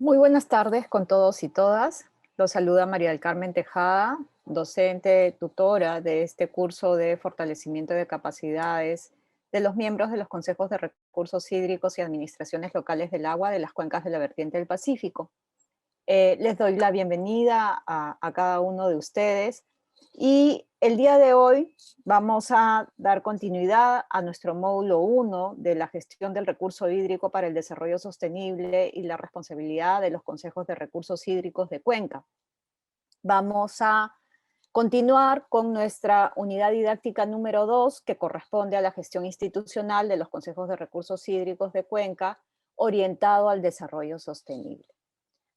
Muy buenas tardes con todos y todas. Los saluda María del Carmen Tejada, docente, tutora de este curso de fortalecimiento de capacidades de los miembros de los consejos de recursos hídricos y administraciones locales del agua de las cuencas de la vertiente del Pacífico. Les doy la bienvenida a cada uno de ustedes y el día de hoy vamos a dar continuidad a nuestro módulo 1 de la gestión del recurso hídrico para el desarrollo sostenible y la responsabilidad de los consejos de recursos hídricos de Cuenca. Vamos a continuar con nuestra unidad didáctica número 2, que corresponde a la gestión institucional de los consejos de recursos hídricos de Cuenca, orientado al desarrollo sostenible.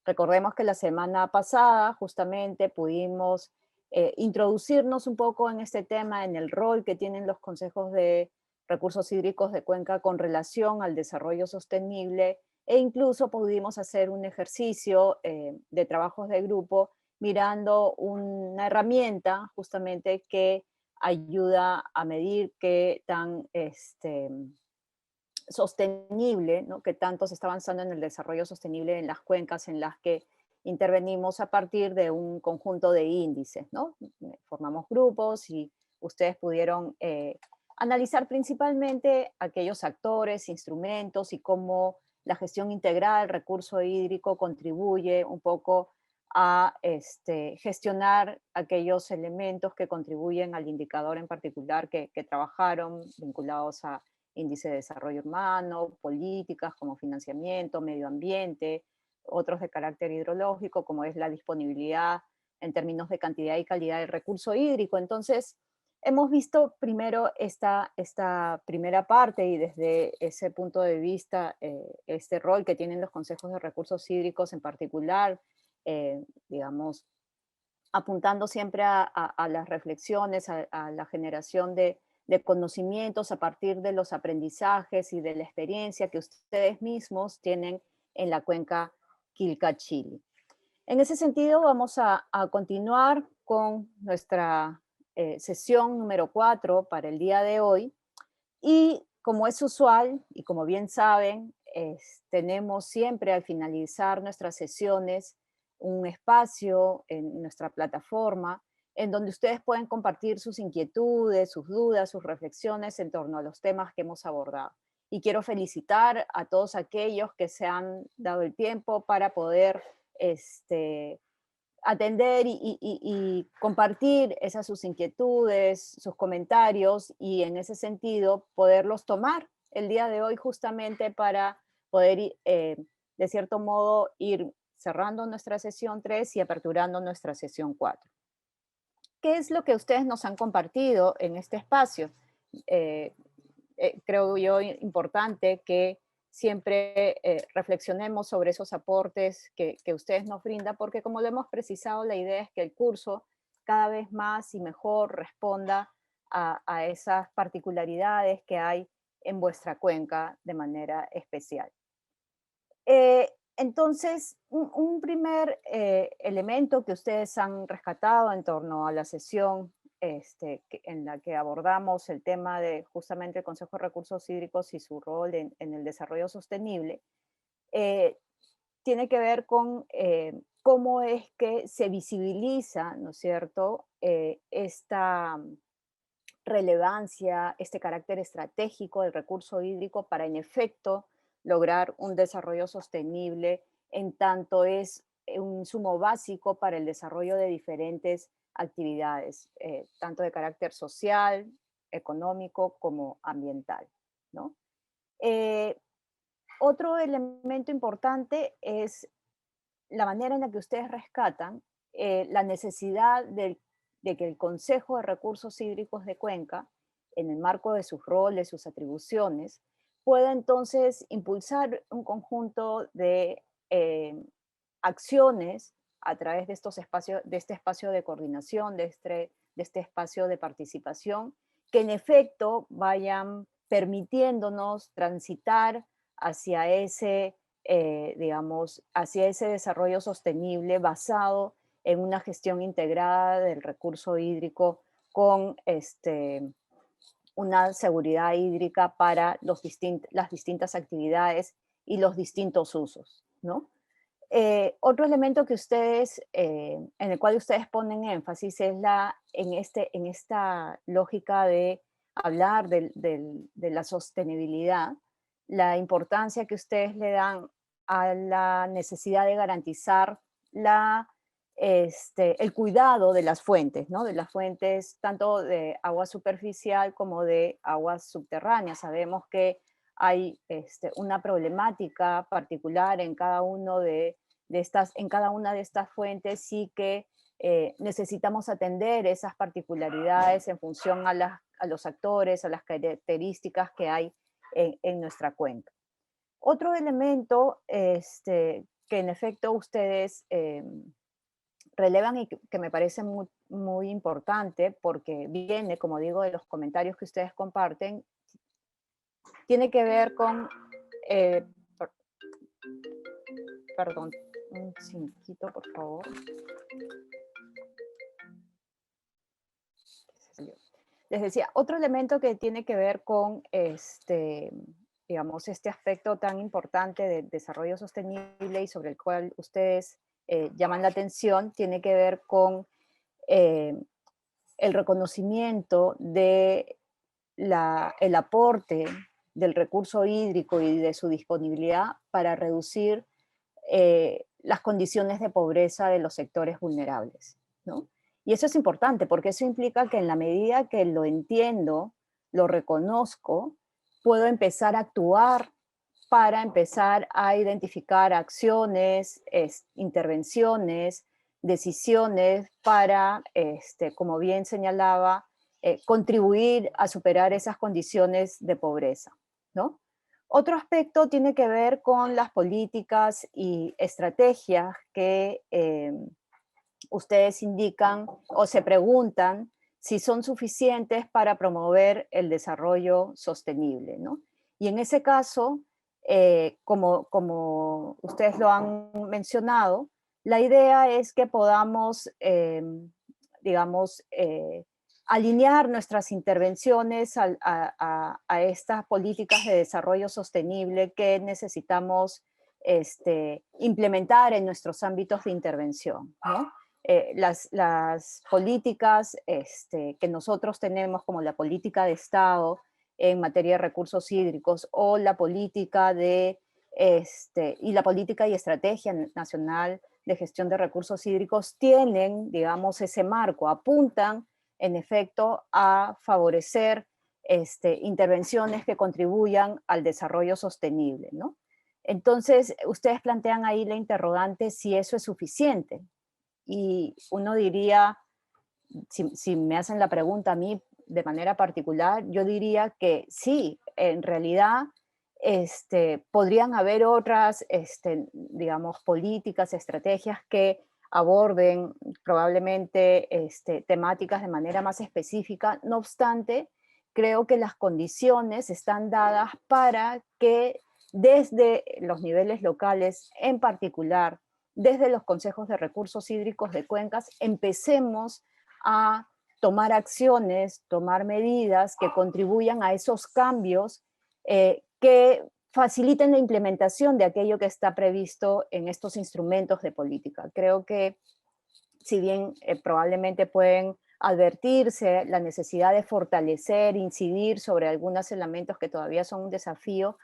Recordemos que la semana pasada justamente pudimos introducirnos un poco en este tema, en el rol que tienen los consejos de recursos hídricos de Cuenca con relación al desarrollo sostenible, e incluso pudimos hacer un ejercicio de trabajos de grupo mirando una herramienta justamente que ayuda a medir qué tan sostenible, ¿no?, que tanto se está avanzando en el desarrollo sostenible en las cuencas en las que intervenimos a partir de un conjunto de índices, ¿no? Formamos grupos y ustedes pudieron analizar principalmente aquellos actores, instrumentos y cómo la gestión integral, recurso hídrico, contribuye un poco a gestionar aquellos elementos que contribuyen al indicador en particular que trabajaron vinculados a índice de desarrollo humano, políticas como financiamiento, medio ambiente, otros de carácter hidrológico, como es la disponibilidad en términos de cantidad y calidad del recurso hídrico. Entonces, hemos visto primero esta primera parte y desde ese punto de vista, este rol que tienen los consejos de recursos hídricos en particular, digamos, apuntando siempre a las reflexiones, a la generación de conocimientos a partir de los aprendizajes y de la experiencia que ustedes mismos tienen en la cuenca Quilca-Chili. En ese sentido, vamos a continuar con nuestra sesión número 4 para el día de hoy. Y como es usual, y como bien saben, tenemos siempre al finalizar nuestras sesiones un espacio en nuestra plataforma en donde ustedes pueden compartir sus inquietudes, sus dudas, sus reflexiones en torno a los temas que hemos abordado. Y quiero felicitar a todos aquellos que se han dado el tiempo para poder atender y compartir esas sus inquietudes, sus comentarios y en ese sentido poderlos tomar el día de hoy justamente para poder, de cierto modo, ir cerrando nuestra sesión 3 y aperturando nuestra sesión 4. ¿Qué es lo que ustedes nos han compartido en este espacio? Eh, Creo yo importante que siempre reflexionemos sobre esos aportes que ustedes nos brindan, porque como lo hemos precisado, la idea es que el curso cada vez más y mejor responda a esas particularidades que hay en vuestra cuenca de manera especial. Entonces, un primer elemento que ustedes han rescatado en torno a la sesión en la que abordamos el tema de justamente el Consejo de Recursos Hídricos y su rol en el desarrollo sostenible, eh, tiene que ver con cómo es que se visibiliza, ¿no es cierto?, esta relevancia, este carácter estratégico del recurso hídrico para, en efecto, lograr un desarrollo sostenible, en tanto es un insumo básico para el desarrollo de diferentes actividades, tanto de carácter social, económico como ambiental, ¿no? Eh, Otro elemento importante es la manera en la que ustedes rescatan la necesidad de que el Consejo de Recursos Hídricos de Cuenca, en el marco de sus roles, sus atribuciones, pueda entonces impulsar un conjunto de acciones a través de estos espacios, de este espacio de coordinación, de este espacio de participación, que en efecto vayan permitiéndonos transitar hacia ese digamos, hacia ese desarrollo sostenible basado en una gestión integrada del recurso hídrico con una seguridad hídrica para las distintas actividades y los distintos usos, ¿no? Otro elemento que ustedes, en el cual ustedes ponen énfasis es en esta lógica de hablar de la sostenibilidad, la importancia que ustedes le dan a la necesidad de garantizar el cuidado de las fuentes, ¿no? De las fuentes tanto de agua superficial como de aguas subterráneas. Sabemos que hay una problemática particular en cada en cada una de estas fuentes, sí que necesitamos atender esas particularidades en función a los actores, a las características que hay en nuestra cuenca. Otro elemento que en efecto ustedes relevan y que me parece muy importante, porque viene, como digo, de los comentarios que ustedes comparten, tiene que ver con, eh, per- perdón, un cinquito, por favor. Les decía, otro elemento que tiene que ver con digamos, este aspecto tan importante del desarrollo sostenible y sobre el cual ustedes llaman la atención, tiene que ver con eh, el reconocimiento de el aporte del recurso hídrico y de su disponibilidad para reducir las condiciones de pobreza de los sectores vulnerables, ¿no? Y eso es importante porque eso implica que en la medida que lo entiendo, lo reconozco, puedo empezar a actuar para empezar a identificar acciones, intervenciones, decisiones para, como bien señalaba, contribuir a superar esas condiciones de pobreza, ¿no? Otro aspecto tiene que ver con las políticas y estrategias que ustedes indican o se preguntan si son suficientes para promover el desarrollo sostenible, ¿no? Y en ese caso, como ustedes lo han mencionado, la idea es que podamos, digamos, alinear nuestras intervenciones a estas políticas de desarrollo sosterible que necesitamos implementar en nuestros ámbitos de intervención, ¿no? Las políticas que nosotros tenemos, como la política de Estado en materia de recursos hídricos o la política y la política y estrategia nacional de gestión de recursos hídricos, tienen, digamos, ese marco, apuntan en efecto a favorecer intervenciones que contribuyan al desarrollo sostenible, ¿no? Entonces, ustedes plantean ahí la interrogante si eso es suficiente. Y uno diría, si me hacen la pregunta a mí de manera particular, yo diría que sí, en realidad podrían haber otras, digamos, políticas, estrategias que aborden probablemente temáticas de manera más específica. No obstante, creo que las condiciones están dadas para que desde los niveles locales en particular, desde los consejos de recursos hídricos de cuencas, empecemos a tomar acciones, tomar medidas que contribuyan a esos cambios que faciliten la implementación de aquello que está previsto en estos instrumentos de política. Creo que si bien probablemente pueden advertirse la necesidad de fortalecer, incidir sobre algunos elementos que todavía son un desafío,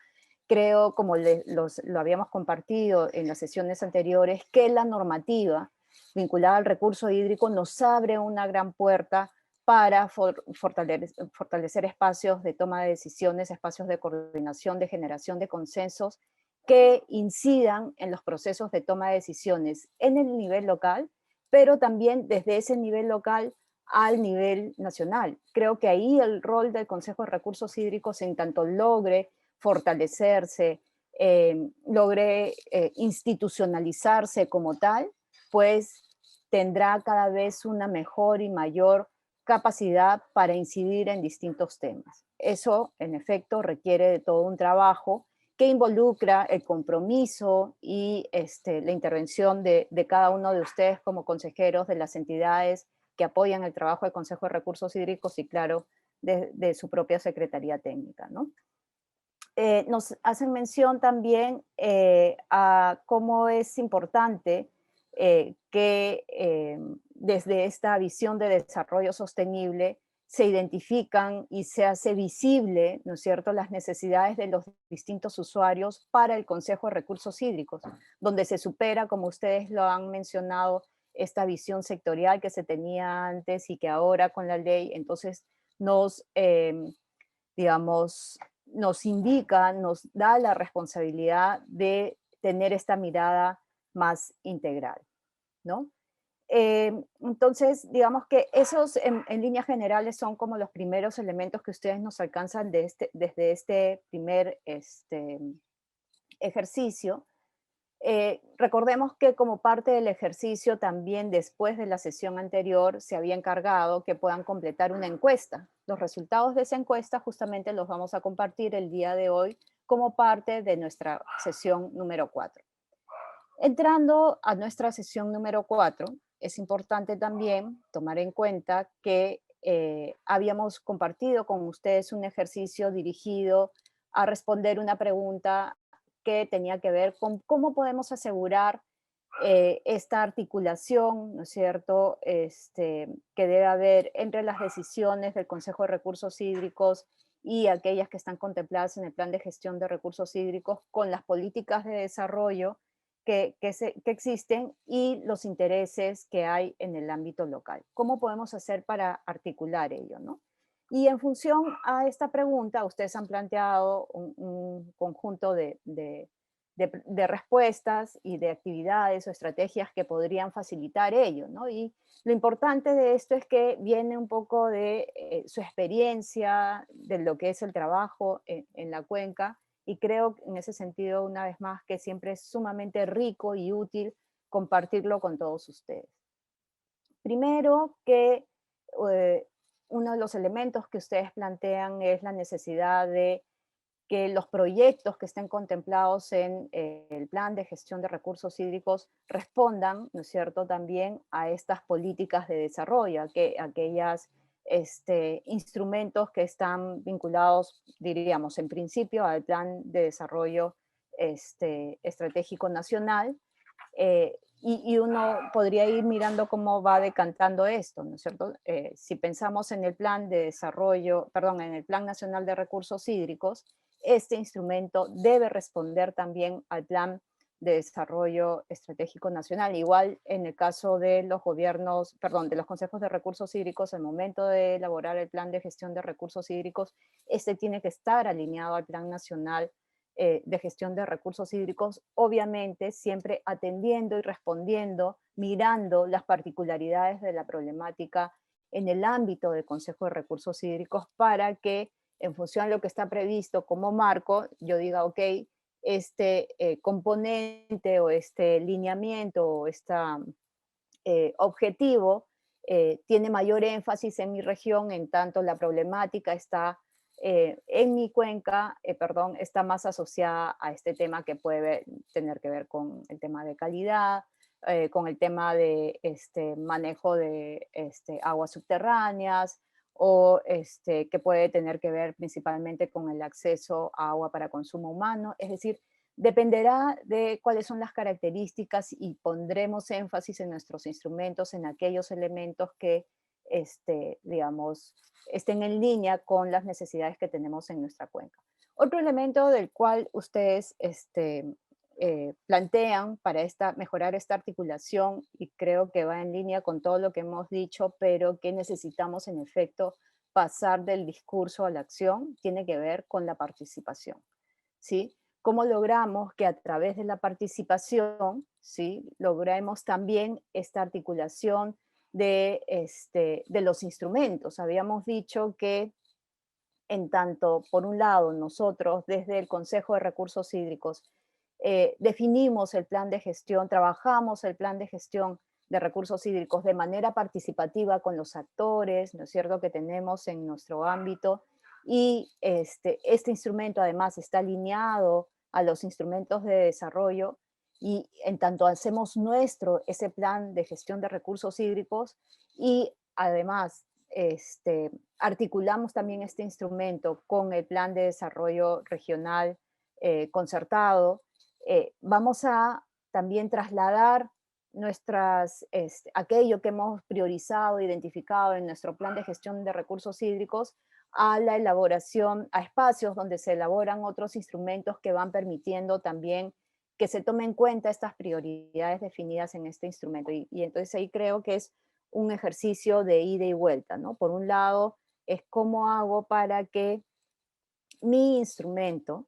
creo, como lo habíamos compartido en las sesiones anteriores, que la normativa vinculada al recurso hídrico nos abre una gran puerta para fortalecer espacios de toma de decisiones, espacios de coordinación, de generación de consensos que incidan en los procesos de toma de decisiones en el nivel local, pero también desde ese nivel local al nivel nacional. Creo que ahí el rol del Consejo de Recursos Hídricos, en tanto logre fortalecerse, logre institucionalizarse como tal, pues tendrá cada vez una mejor y mayor capacidad para incidir en distintos temas. Eso, en efecto, requiere de todo un trabajo que involucra el compromiso y la intervención de cada uno de ustedes como consejeros de las entidades que apoyan el trabajo del Consejo de Recursos Hídricos y, claro, de su propia Secretaría Técnica, ¿no? nos hacen mención también a cómo es importante que desde esta visión de desarrollo sostenible se identifican y se hace visible, ¿no es cierto?, las necesidades de los distintos usuarios para el Consejo de Recursos Hídricos, donde se supera, como ustedes lo han mencionado, esta visión sectorial que se tenía antes y que ahora con la ley, entonces nos, digamos, nos indica, nos da la responsabilidad de tener esta mirada más integral, ¿no? Entonces, digamos que esos en líneas generales son como los primeros elementos que ustedes nos alcanzan desde este primer ejercicio. Recordemos que como parte del ejercicio también después de la sesión anterior se había encargado que puedan completar una encuesta. Los resultados de esa encuesta justamente los vamos a compartir el día de hoy como parte de nuestra sesión número 4. Entrando a nuestra sesión número 4, es importante también tomar en cuenta que habíamos compartido con ustedes un ejercicio dirigido a responder una pregunta que tenía que ver con cómo podemos asegurar esta articulación, ¿no es cierto?, que debe haber entre las decisiones del Consejo de Recursos Hídricos y aquellas que están contempladas en el Plan de Gestión de Recursos Hídricos con las políticas de desarrollo que existen y los intereses que hay en el ámbito local. ¿Cómo podemos hacer para articular ello, no? Y en función a esta pregunta, ustedes han planteado un conjunto de respuestas y de actividades o estrategias que podrían facilitar ello, ¿no? Y lo importante de esto es que viene un poco de su experiencia, de lo que es el trabajo en la cuenca, y creo en ese sentido, una vez más, que siempre es sumamente rico y útil compartirlo con todos ustedes. Primero que eh, uno de los elementos que ustedes plantean es la necesidad de que los proyectos que estén contemplados en el plan de gestión de recursos hídricos respondan, ¿no es cierto?, también a estas políticas de desarrollo, aquellas instrumentos que están vinculados, diríamos, en principio al plan de desarrollo estratégico nacional, y uno podría ir mirando cómo va decantando esto, ¿no es cierto? Si pensamos en el plan de desarrollo, perdón, en el Plan Nacional de Recursos Hídricos, este instrumento debe responder también al Plan de Desarrollo Estratégico Nacional. Igual en el caso de los gobiernos, perdón, de los consejos de recursos hídricos, al momento de elaborar el Plan de Gestión de Recursos Hídricos, este tiene que estar alineado al Plan Nacional de Gestión de Recursos Hídricos, obviamente siempre atendiendo y respondiendo, mirando las particularidades de la problemática en el ámbito del Consejo de Recursos Hídricos para que en función de lo que está previsto como marco, yo diga, ok, este componente o este lineamiento o este objetivo tiene mayor énfasis en mi región, en tanto la problemática está en mi cuenca, perdón, está más asociada a este tema que puede tener que ver con el tema de calidad, con el tema de manejo de aguas subterráneas, o que puede tener que ver principalmente con el acceso a agua para consumo humano. Es decir, dependerá de cuáles son las características y pondremos énfasis en nuestros instrumentos, en aquellos elementos que, digamos, estén en línea con las necesidades que tenemos en nuestra cuenca. Otro elemento del cual ustedes plantean para mejorar esta articulación, y creo que va en línea con todo lo que hemos dicho, pero que necesitamos en efecto pasar del discurso a la acción, tiene que ver con la participación, ¿sí? ¿Cómo logramos que a través de la participación, ¿sí?, logremos también esta articulación de los instrumentos? Habíamos dicho que en tanto, por un lado, nosotros desde el Consejo de Recursos Hídricos definimos el plan de gestión, trabajamos el plan de gestión de recursos hídricos de manera participativa con los actores, ¿no es cierto?, que tenemos en nuestro ámbito, y este instrumento además está alineado a los instrumentos de desarrollo, y en tanto hacemos nuestro ese plan de gestión de recursos hídricos, y además articulamos también este instrumento con el Plan de Desarrollo Regional concertado, vamos a también trasladar aquello que hemos priorizado, identificado en nuestro plan de gestión de recursos hídricos a la elaboración, a espacios donde se elaboran otros instrumentos que van permitiendo también que se tomen en cuenta estas prioridades definidas en este instrumento. Y entonces ahí creo que es un ejercicio de ida y vuelta, ¿no? Por un lado, es cómo hago para que mi instrumento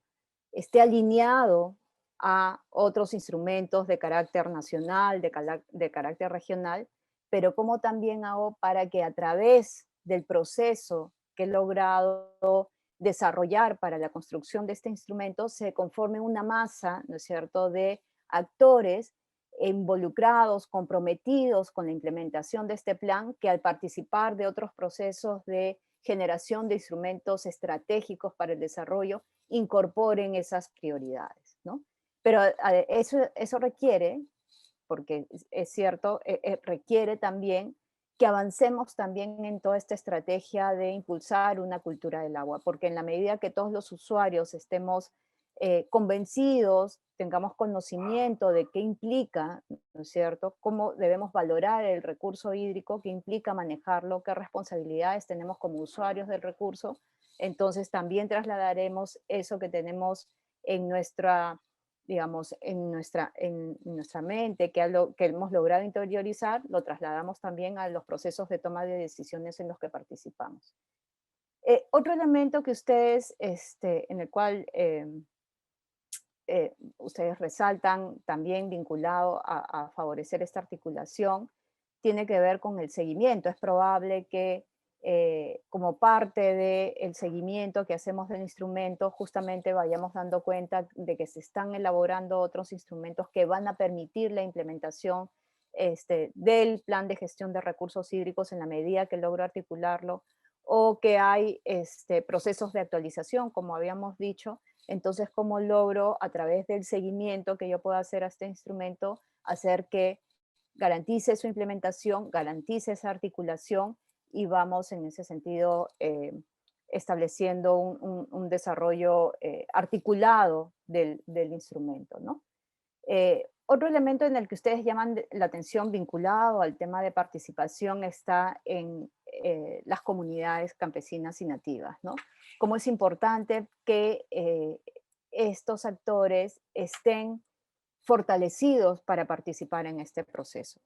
esté alineado a otros instrumentos de carácter nacional, de carácter regional, pero cómo también hago para que a través del proceso que he logrado desarrollar para la construcción de este instrumento se conforme una masa, ¿no es cierto?, de actores involucrados, comprometidos con la implementación de este plan, que al participar de otros procesos de generación de instrumentos estratégicos para el desarrollo, incorporen esas prioridades, ¿no? Pero eso requiere, porque es cierto, requiere también que avancemos también en toda esta estrategia de impulsar una cultura del agua, porque en la medida que todos los usuarios estemos convencidos, tengamos conocimiento de qué implica, ¿no es cierto?, cómo debemos valorar el recurso hídrico, qué implica manejarlo, qué responsabilidades tenemos como usuarios del recurso, entonces también trasladaremos eso que tenemos en nuestra, digamos, en nuestra mente, que hemos logrado interiorizar, lo trasladamos también a los procesos de toma de decisiones en los que participamos. Otro elemento que ustedes, en el cual ustedes resaltan también vinculado a favorecer esta articulación, tiene que ver con el seguimiento. Es probable que como parte del seguimiento que hacemos del instrumento, justamente vayamos dando cuenta de que se están elaborando otros instrumentos que van a permitir la implementación del plan de gestión de recursos hídricos en la medida que logro articularlo, o que hay procesos de actualización, como habíamos dicho. Entonces, ¿cómo logro a través del seguimiento que yo pueda hacer a este instrumento, hacer que garantice su implementación, garantice esa articulación y vamos en ese sentido estableciendo un desarrollo articulado del instrumento, ¿no? Otro elemento en el que ustedes llaman la atención vinculado al tema de participación está en las comunidades campesinas y nativas, ¿no? Cómo es importante que estos actores estén fortalecidos para participar en este proceso,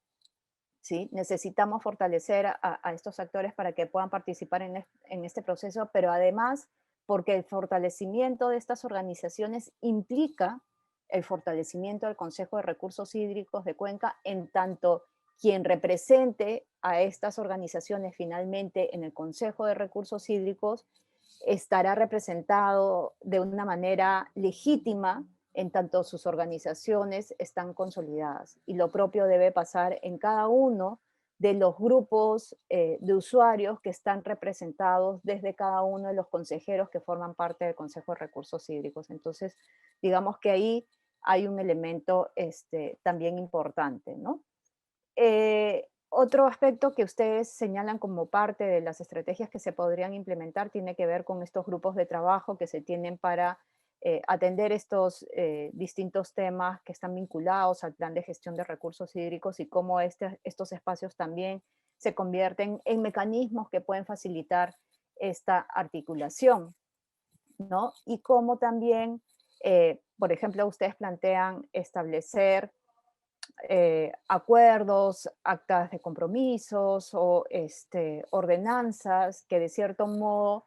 ¿sí? Necesitamos fortalecer a estos actores para que puedan participar en este proceso, pero además porque el fortalecimiento de estas organizaciones implica el fortalecimiento del Consejo de Recursos Hídricos de Cuenca, en tanto quien represente a estas organizaciones finalmente en el Consejo de Recursos Hídricos estará representado de una manera legítima en tanto sus organizaciones están consolidadas. Y lo propio debe pasar en cada uno de los grupos de usuarios que están representados desde cada uno de los consejeros que forman parte del Consejo de Recursos Hídricos. Entonces, digamos que ahí hay un elemento también importante, ¿no? Otro aspecto que ustedes señalan como parte de las estrategias que se podrían implementar tiene que ver con estos grupos de trabajo que se tienen para atender estos distintos temas que están vinculados al plan de gestión de recursos hídricos y cómo estos espacios también se convierten en mecanismos que pueden facilitar esta articulación, ¿no? Y cómo también, por ejemplo, ustedes plantean establecer acuerdos, actas de compromisos o ordenanzas que de cierto modo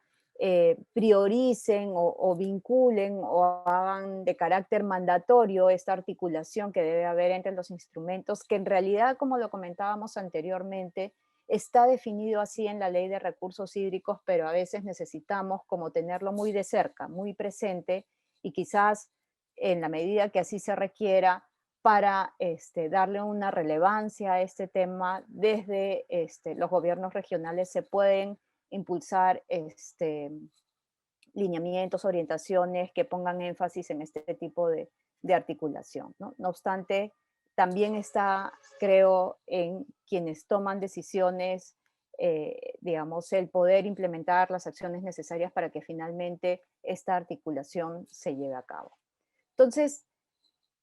prioricen o vinculen o hagan de carácter mandatorio esta articulación que debe haber entre los instrumentos, que en realidad, como lo comentábamos anteriormente, está definido así en la Ley de Recursos Hídricos, pero a veces necesitamos como tenerlo muy de cerca, muy presente, y quizás en la medida que así se requiera, para darle una relevancia a este tema, desde los gobiernos regionales se pueden impulsar lineamientos, orientaciones que pongan énfasis en este tipo de articulación, ¿no? No obstante, también está, creo, en quienes toman decisiones digamos, el poder implementar las acciones necesarias para que finalmente esta articulación se lleve a cabo. Entonces,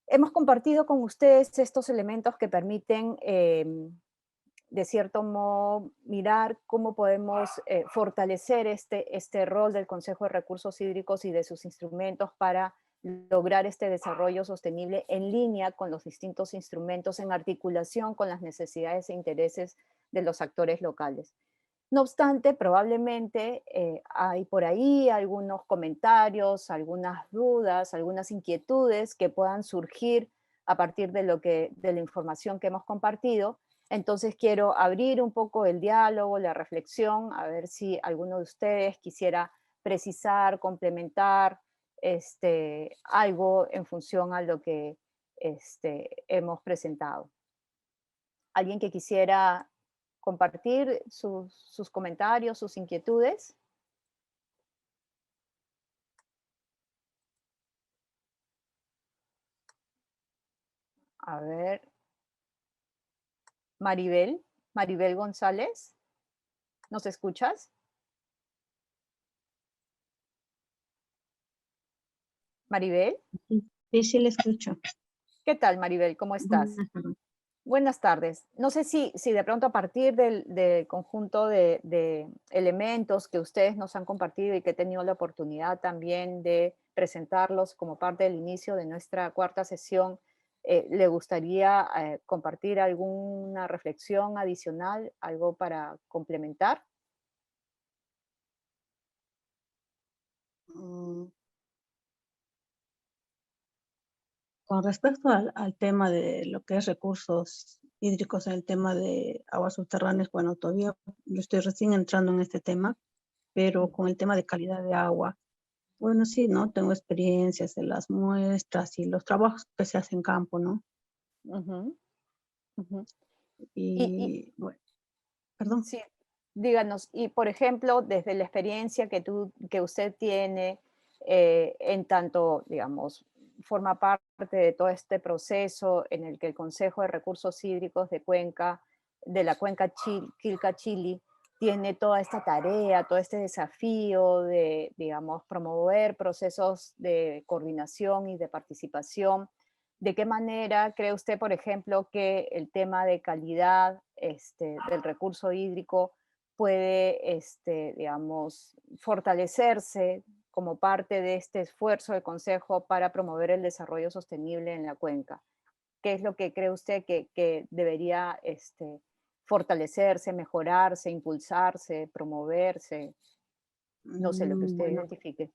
hemos compartido con ustedes estos elementos que permiten, de cierto modo, mirar cómo podemos fortalecer este rol del Consejo de Recursos Hídricos y de sus instrumentos para lograr este desarrollo sostenible en línea con los distintos instrumentos, en articulación con las necesidades e intereses de los actores locales. No obstante, probablemente hay por ahí algunos comentarios, algunas dudas, algunas inquietudes que puedan surgir a partir de la información que hemos compartido. Entonces quiero abrir un poco el diálogo, la reflexión, a ver si alguno de ustedes quisiera precisar, complementar algo en función a lo que hemos presentado. ¿Alguien que quisiera compartir sus comentarios, sus inquietudes? A ver, Maribel González, ¿nos escuchas? Maribel, Sí, sí, sí, le escucho. ¿qué tal, Maribel? ¿Cómo estás? Buenas tardes. Buenas tardes. No sé si de pronto a partir del conjunto de elementos que ustedes nos han compartido y que he tenido la oportunidad también de presentarlos como parte del inicio de nuestra cuarta sesión, ¿le gustaría compartir alguna reflexión adicional, algo para complementar? Mm, Con respecto al tema de lo que es recursos hídricos, en el tema de aguas subterráneas, bueno, todavía yo estoy recién entrando en este tema, pero con el tema de calidad de agua, bueno, sí, ¿no? Tengo experiencias en las muestras y los trabajos que se hacen en campo, ¿no? Ujú, ujú. Y Y, bueno, perdón. sí, díganos, y por ejemplo, desde la experiencia que usted tiene, en tanto, digamos, forma parte de todo este proceso en el que el Consejo de Recursos Hídricos de Cuenca, de la cuenca Quilca-Chili, tiene toda esta tarea, todo este desafío de, digamos, promover procesos de coordinación y de participación. ¿De qué manera cree usted, por ejemplo, que el tema de calidad del recurso hídrico puede, digamos, fortalecerse como parte de este esfuerzo del Consejo para promover el desarrollo sostenible en la cuenca? ¿Qué es lo que cree usted que debería fortalecerse, mejorarse, impulsarse, promoverse? No sé, lo que usted Bueno, identifique.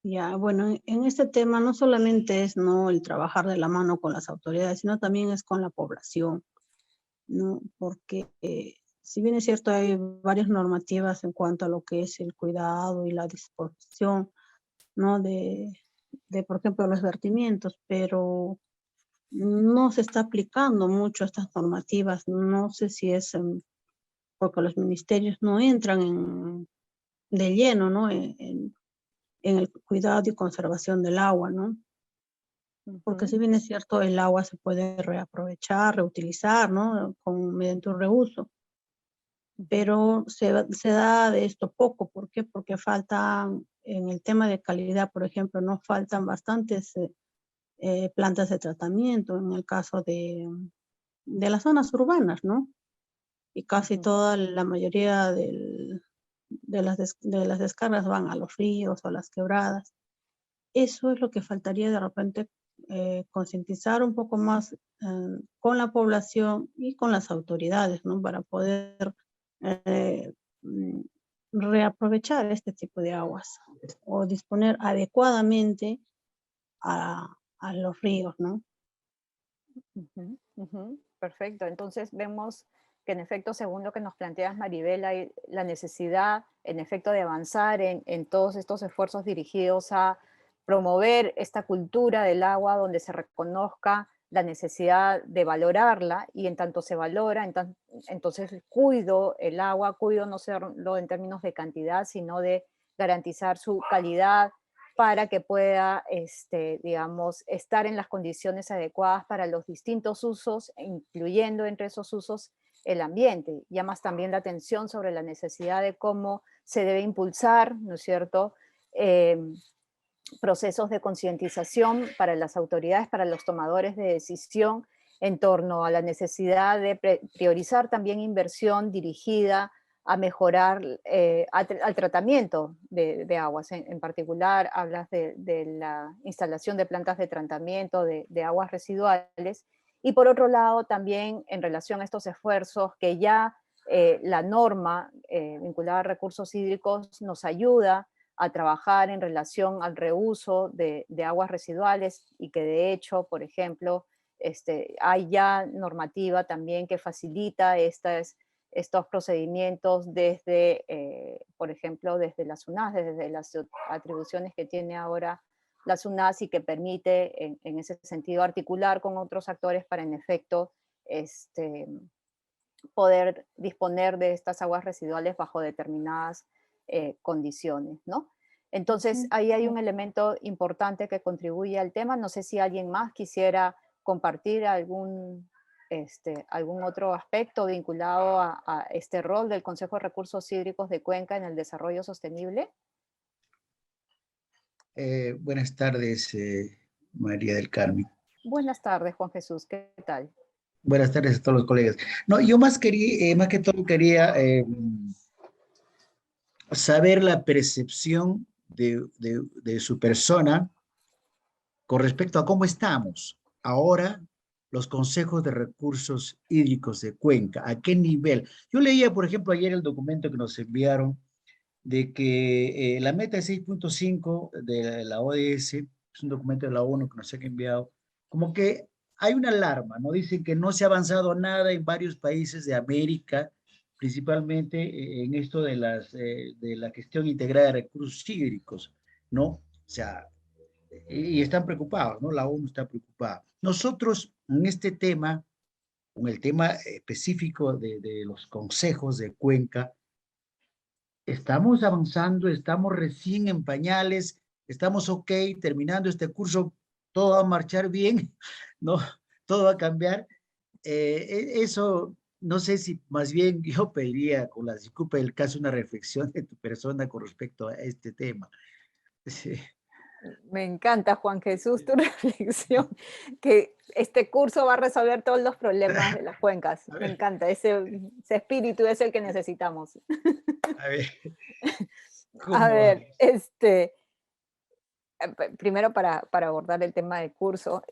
ya, bueno, en este tema no solamente es, ¿no?, el trabajar de la mano con las autoridades, sino también es con la población, ¿no? Porque si bien es cierto, hay varias normativas en cuanto a lo que es el cuidado y la disposición, ¿no? Por ejemplo, los vertimientos, pero no se está aplicando mucho estas normativas. No sé si es porque los ministerios no entran de lleno, ¿no? En el cuidado y conservación del agua, ¿no? Porque si Ujú, bien es cierto, el agua se puede reaprovechar, reutilizar, ¿no? Mediante un reuso, ujú, pero se da de esto poco. ¿Por qué? Porque faltan, en el tema de calidad, por ejemplo, no faltan bastantes plantas de tratamiento en el caso de las zonas urbanas, ¿no? Y casi ujú, toda la mayoría de las descargas van a los ríos o a las quebradas. Eso es lo que faltaría de repente, concientizar un poco más con la población y con las autoridades, ¿no? Para poder eh, mm, reaprovechar este tipo de aguas o disponer adecuadamente a los ríos, ¿no? ujú, ujú. Perfecto. Entonces vemos que en efecto, según lo que nos planteas, Maribel, hay la necesidad, en efecto, de avanzar en todos estos esfuerzos dirigidos a promover esta cultura del agua donde se reconozca la necesidad de valorarla y en tanto se valora, entonces cuido el agua, cuido no solo en términos de cantidad, sino de garantizar su calidad para que pueda, digamos, estar en las condiciones adecuadas para los distintos usos, incluyendo entre esos usos el ambiente. Llamas también la atención sobre la necesidad de cómo se debe impulsar, ¿no es cierto?, procesos de concientización para las autoridades, para los tomadores de decisión en torno a la necesidad de priorizar también inversión dirigida a mejorar al tratamiento de aguas. En particular, hablas de la instalación de plantas de tratamiento de aguas residuales. Y por otro lado, también en relación a estos esfuerzos que ya la norma vinculada a recursos hídricos nos ayuda a trabajar en relación al reuso de aguas residuales y que de hecho, por ejemplo, hay ya normativa también que facilita estos procedimientos desde, por ejemplo, desde la SUNAS, desde las atribuciones que tiene ahora la SUNAS y que permite en ese sentido articular con otros actores para en efecto poder disponer de estas aguas residuales bajo determinadas condiciones, ¿no? Entonces, Ujú. ahí hay un elemento importante que contribuye al tema. No sé si alguien más quisiera compartir algún otro aspecto vinculado a este rol del Consejo de Recursos Hídricos de Cuenca en el desarrollo sostenible. Buenas tardes, María del Carmen. Buenas tardes, Juan Jesús, ¿qué tal? Buenas tardes a todos los colegas. No, yo más quería, más que todo quería saber la percepción de su persona con respecto a cómo estamos ahora los consejos de recursos hídricos de Cuenca, a qué nivel. Yo leía, por ejemplo, ayer el documento que nos enviaron de que la meta de 6.5 de la ODS, es un documento de la ONU que nos han enviado, como que hay una alarma, ¿no? Dicen que no se ha avanzado nada en varios países de América, principalmente en esto de la gestión integrada de recursos hídricos, ¿no? O sea, y están preocupados, ¿no? La ONU está preocupada. Nosotros, en este tema, con el tema específico de los consejos de Cuenca, estamos avanzando, estamos recién en pañales, estamos ok, terminando este curso, todo va a marchar bien, ¿no? Todo va a cambiar. Eso, no sé si más bien yo pediría, con la disculpa del caso, una reflexión de tu persona con respecto a este tema. Sí. Me encanta, Juan Jesús, tu reflexión, que este curso va a resolver todos los problemas de las cuencas. A Me ver, encanta, ese espíritu es el que necesitamos. a ver, A ¿cómo? ver, primero para abordar el tema del curso,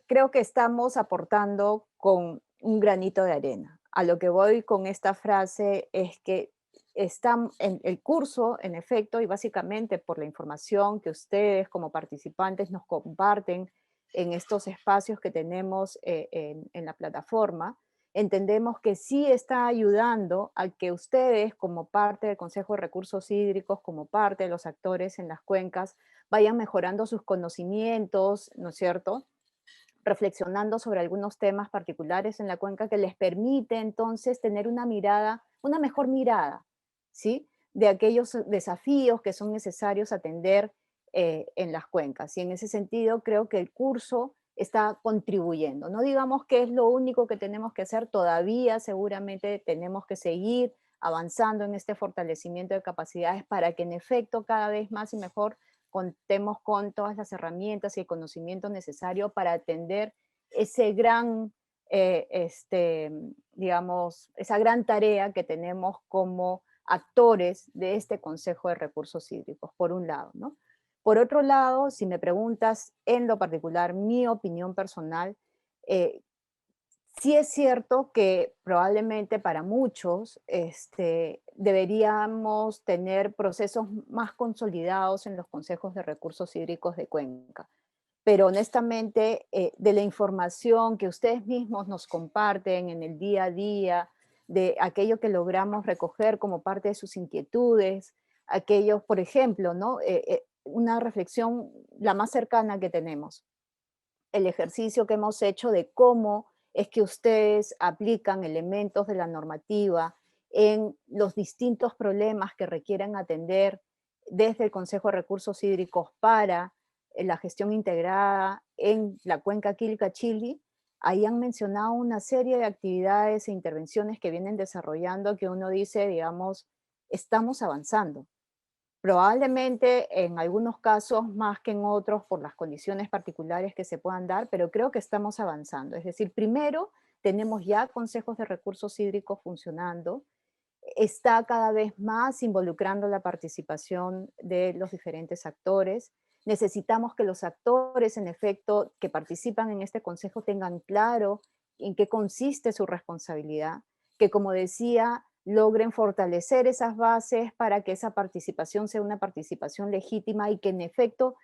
creo que estamos aportando con un granito de arena. A lo que voy con esta frase es que en el curso, en efecto, y básicamente por la información que ustedes como participantes nos comparten en estos espacios que tenemos en la plataforma, entendemos que sí está ayudando a que ustedes, como parte del Consejo de Recursos Hídricos, como parte de los actores en las cuencas, vayan mejorando sus conocimientos, ¿no es cierto? Reflexionando sobre algunos temas particulares en la cuenca que les permite entonces tener una mirada, una mejor mirada, ¿sí? De aquellos desafíos que son necesarios atender en las cuencas. Y en ese sentido creo que el curso está contribuyendo. No digamos que es lo único que tenemos que hacer, todavía seguramente tenemos que seguir avanzando en este fortalecimiento de capacidades para que en efecto cada vez más y mejor contemos con todas las herramientas y el conocimiento necesario para atender ese gran, digamos, esa gran tarea que tenemos como actores de este Consejo de Recursos Hídricos, por un lado, ¿no? Por otro lado, si me preguntas en lo particular mi opinión personal, eh, sí es cierto que probablemente para muchos deberíamos tener procesos más consolidados en los consejos de recursos hídricos de Cuenca. Pero honestamente, de la información que ustedes mismos nos comparten en el día a día, de aquello que logramos recoger como parte de sus inquietudes, aquellos, por ejemplo, ¿no? Una reflexión la más cercana que tenemos, el ejercicio que hemos hecho de cómo es que ustedes aplican elementos de la normativa en los distintos problemas que requieren atender desde el Consejo de Recursos Hídricos para la gestión integrada en la cuenca Quilca-Chili, ahí han mencionado una serie de actividades e intervenciones que vienen desarrollando que uno dice, digamos, estamos avanzando. Probablemente en algunos casos más que en otros por las condiciones particulares que se puedan dar, pero creo que estamos avanzando. Es decir, primero tenemos ya consejos de recursos hídricos funcionando, está cada vez más involucrando la participación de los diferentes actores. Necesitamos que los actores, en efecto, que participan en este consejo tengan claro en qué consiste su responsabilidad, que como decía, logren fortalecer esas bases para que esa participación sea una participación legítima y que en efecto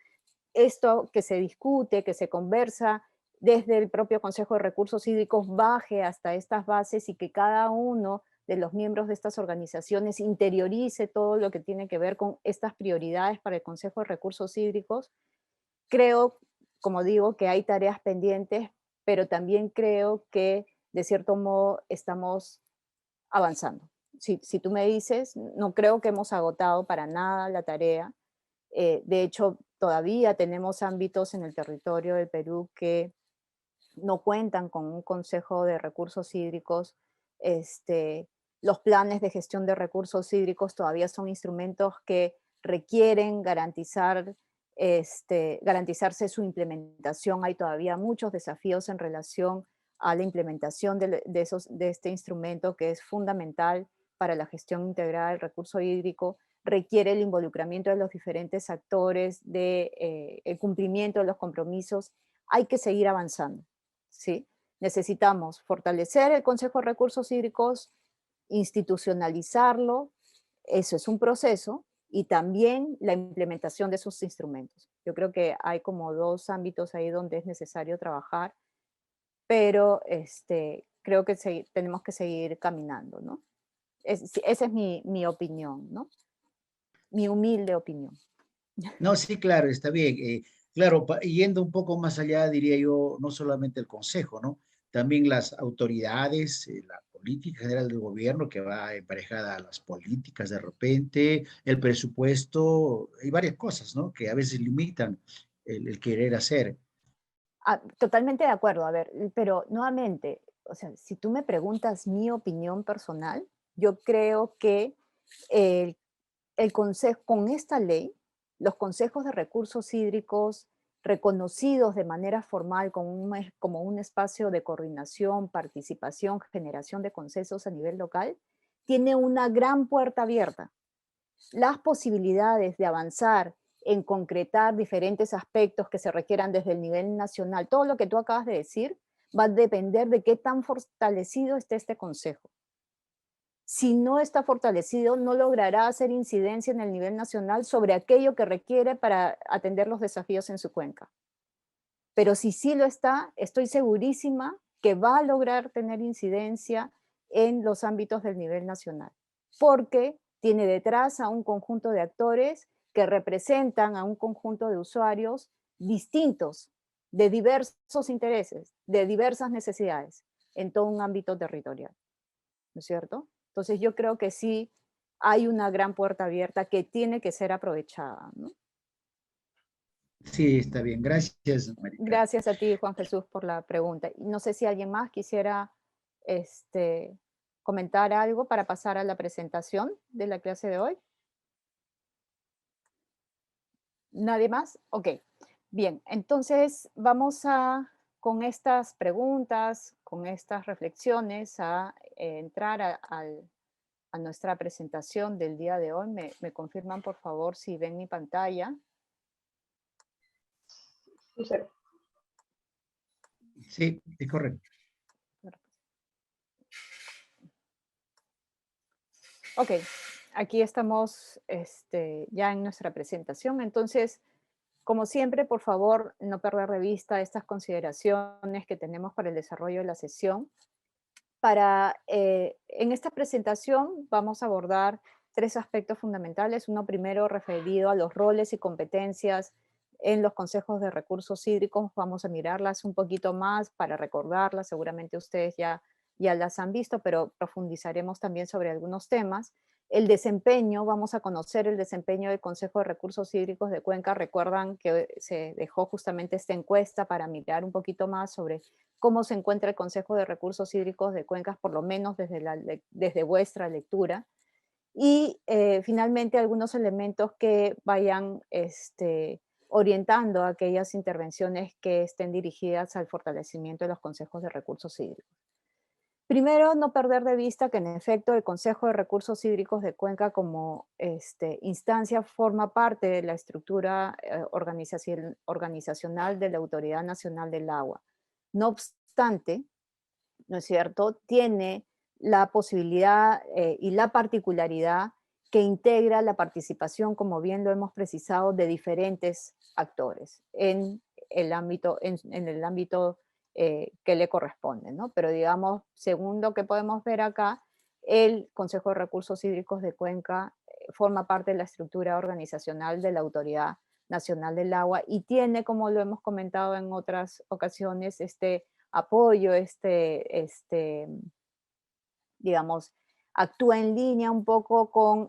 esto que se discute, que se conversa desde el propio Consejo de Recursos Hídricos baje hasta estas bases y que cada uno de los miembros de estas organizaciones interiorice todo lo que tiene que ver con estas prioridades para el Consejo de Recursos Hídricos. Creo, como digo, que hay tareas pendientes, pero también creo que de cierto modo estamos avanzando. Si tú me dices, no creo que hemos agotado para nada la tarea. De hecho, todavía tenemos ámbitos en el territorio del Perú que no cuentan con un consejo de recursos hídricos. Los planes de gestión de recursos hídricos todavía son instrumentos que requieren garantizarse su implementación. Hay todavía muchos desafíos en relación a la implementación de este instrumento que es fundamental para la gestión integrada del recurso hídrico. Requiere el involucramiento de los diferentes actores, el cumplimiento de los compromisos. Hay que seguir avanzando, ¿sí? Necesitamos fortalecer el Consejo de Recursos Hídricos, institucionalizarlo, eso es un proceso, y también la implementación de esos instrumentos. Yo creo que hay como dos ámbitos ahí donde es necesario trabajar, pero creo que tenemos que seguir caminando, ¿no? Esa es mi opinión, ¿no? Mi humilde opinión. No, sí, claro, está bien. Claro, yendo un poco más allá, diría yo, no solamente el Consejo, ¿no? También las autoridades, la política general del gobierno que va emparejada a las políticas de repente, el presupuesto y varias cosas, ¿no? Que a veces limitan el querer hacer. Totalmente de acuerdo, a ver, pero nuevamente, o sea, si tú me preguntas mi opinión personal, yo creo que el, el consejo, con esta ley, los consejos de recursos hídricos reconocidos de manera formal como un espacio de coordinación, participación, generación de consensos a nivel local, tiene una gran puerta abierta. Las posibilidades de avanzar en concretar diferentes aspectos que se requieran desde el nivel nacional, todo lo que tú acabas de decir, va a depender de qué tan fortalecido esté este consejo. Si no está fortalecido, no logrará hacer incidencia en el nivel nacional sobre aquello que requiere para atender los desafíos en su cuenca. Pero si sí lo está, estoy segurísima que va a lograr tener incidencia en los ámbitos del nivel nacional, porque tiene detrás a un conjunto de actores que representan a un conjunto de usuarios distintos, de diversos intereses, de diversas necesidades, en todo un ámbito territorial, ¿no es cierto? Entonces yo creo que sí hay una gran puerta abierta que tiene que ser aprovechada, ¿no? Sí, está bien. Gracias, Marica. Gracias a ti, Juan Jesús, por la pregunta. Y no sé si alguien más quisiera comentar algo para pasar a la presentación de la clase de hoy. ¿Nadie más? Ok. Bien, entonces vamos con estas preguntas, con estas reflexiones, a entrar a nuestra presentación del día de hoy. ¿Me confirman, por favor, si ven mi pantalla? Sí, es correcto. Ok, aquí estamos ya en nuestra presentación. Entonces, como siempre, por favor, no perder de vista estas consideraciones que tenemos para el desarrollo de la sesión. En esta presentación vamos a abordar tres aspectos fundamentales. Uno primero referido a los roles y competencias en los consejos de recursos hídricos. Vamos a mirarlas un poquito más para recordarlas. Seguramente ustedes ya las han visto, pero profundizaremos también sobre algunos temas. El desempeño, vamos a conocer el desempeño del Consejo de Recursos Hídricos de Cuenca. Recuerdan que se dejó justamente esta encuesta para mirar un poquito más sobre cómo se encuentra el Consejo de Recursos Hídricos de Cuencas, por lo menos desde vuestra lectura. Y finalmente algunos elementos que vayan orientando aquellas intervenciones que estén dirigidas al fortalecimiento de los consejos de recursos hídricos. Primero, no perder de vista que en efecto el Consejo de Recursos Hídricos de Cuenca como instancia forma parte de la estructura organizacional de la Autoridad Nacional del Agua. No obstante, ¿no es cierto?, tiene la posibilidad y la particularidad que integra la participación, como bien lo hemos precisado, de diferentes actores en el ámbito, en el ámbito que le corresponde, ¿no? Pero digamos, según lo que podemos ver acá, el Consejo de Recursos Hídricos de Cuenca forma parte de la estructura organizacional de la Autoridad Nacional del Agua y tiene, como lo hemos comentado en otras ocasiones, apoyo, digamos, actúa en línea un poco con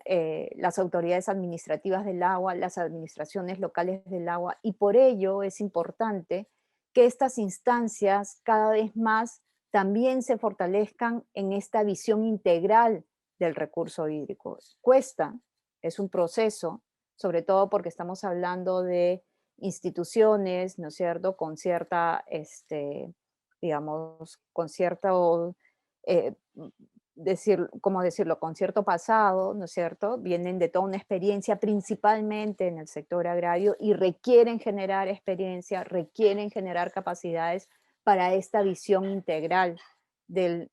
las autoridades administrativas del agua, las administraciones locales del agua, y por ello es importante que estas instancias cada vez más también se fortalezcan en esta visión integral del recurso hídrico. Cuesta, es un proceso, sobre todo porque estamos hablando de instituciones, ¿no es cierto?, con cierta, digamos, con cierto, eh, ¿cómo decirlo?, con cierto pasado, ¿no es cierto?, vienen de toda una experiencia principalmente en el sector agrario y requieren generar experiencia, requieren generar capacidades para esta visión integral de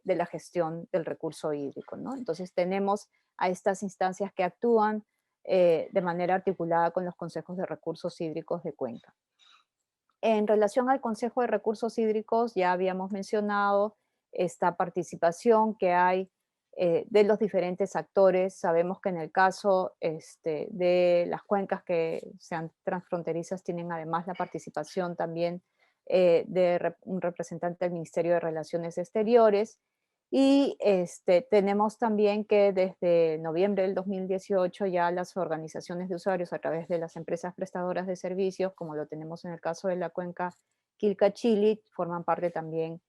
la gestión del recurso hídrico, ¿no? Entonces tenemos a estas instancias que actúan de manera articulada con los consejos de recursos hídricos de Cuenca. En relación al Consejo de Recursos Hídricos, ya habíamos mencionado esta participación que hay de los diferentes actores. Sabemos que en el caso de las cuencas que sean transfronterizas tienen además la participación también de un representante del Ministerio de Relaciones Exteriores. Y tenemos también que desde noviembre del 2018 ya las organizaciones de usuarios a través de las empresas prestadoras de servicios, como lo tenemos en el caso de la cuenca Quilca-Chili, forman parte también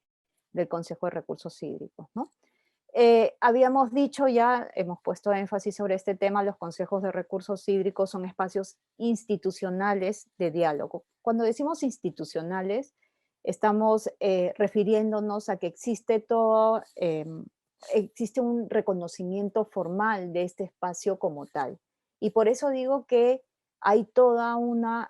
del Consejo de Recursos Hídricos, ¿no? Habíamos dicho ya, hemos puesto énfasis sobre este tema, los consejos de recursos hídricos son espacios institucionales de diálogo. Cuando decimos institucionales, estamos refiriéndonos a que existe existe un reconocimiento formal de este espacio como tal. Y por eso digo que hay toda una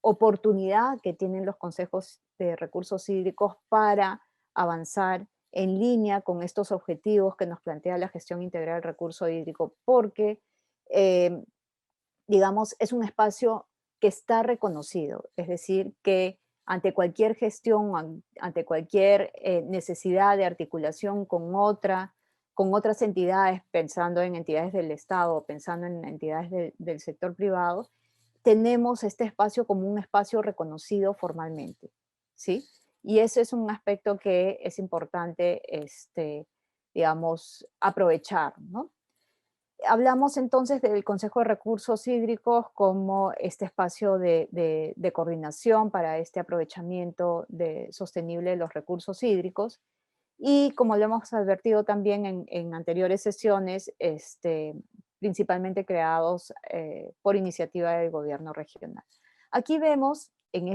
oportunidad que tienen los consejos de recursos hídricos para avanzar en línea con estos objetivos que nos plantea la gestión integral del recurso hídrico, porque, digamos, es un espacio que está reconocido, es decir, que ante cualquier gestión, ante cualquier necesidad de articulación con otras entidades, pensando en entidades del Estado, pensando en entidades del sector privado, tenemos este espacio como un espacio reconocido formalmente, ¿sí? Y ese es un aspecto que es importante, digamos, aprovechar, ¿no? Hablamos entonces del Consejo de Recursos Hídricos como este espacio de coordinación para este aprovechamiento sostenible de los recursos hídricos. Y como lo hemos advertido también en anteriores sesiones, principalmente creados por iniciativa del gobierno regional. Aquí vemos en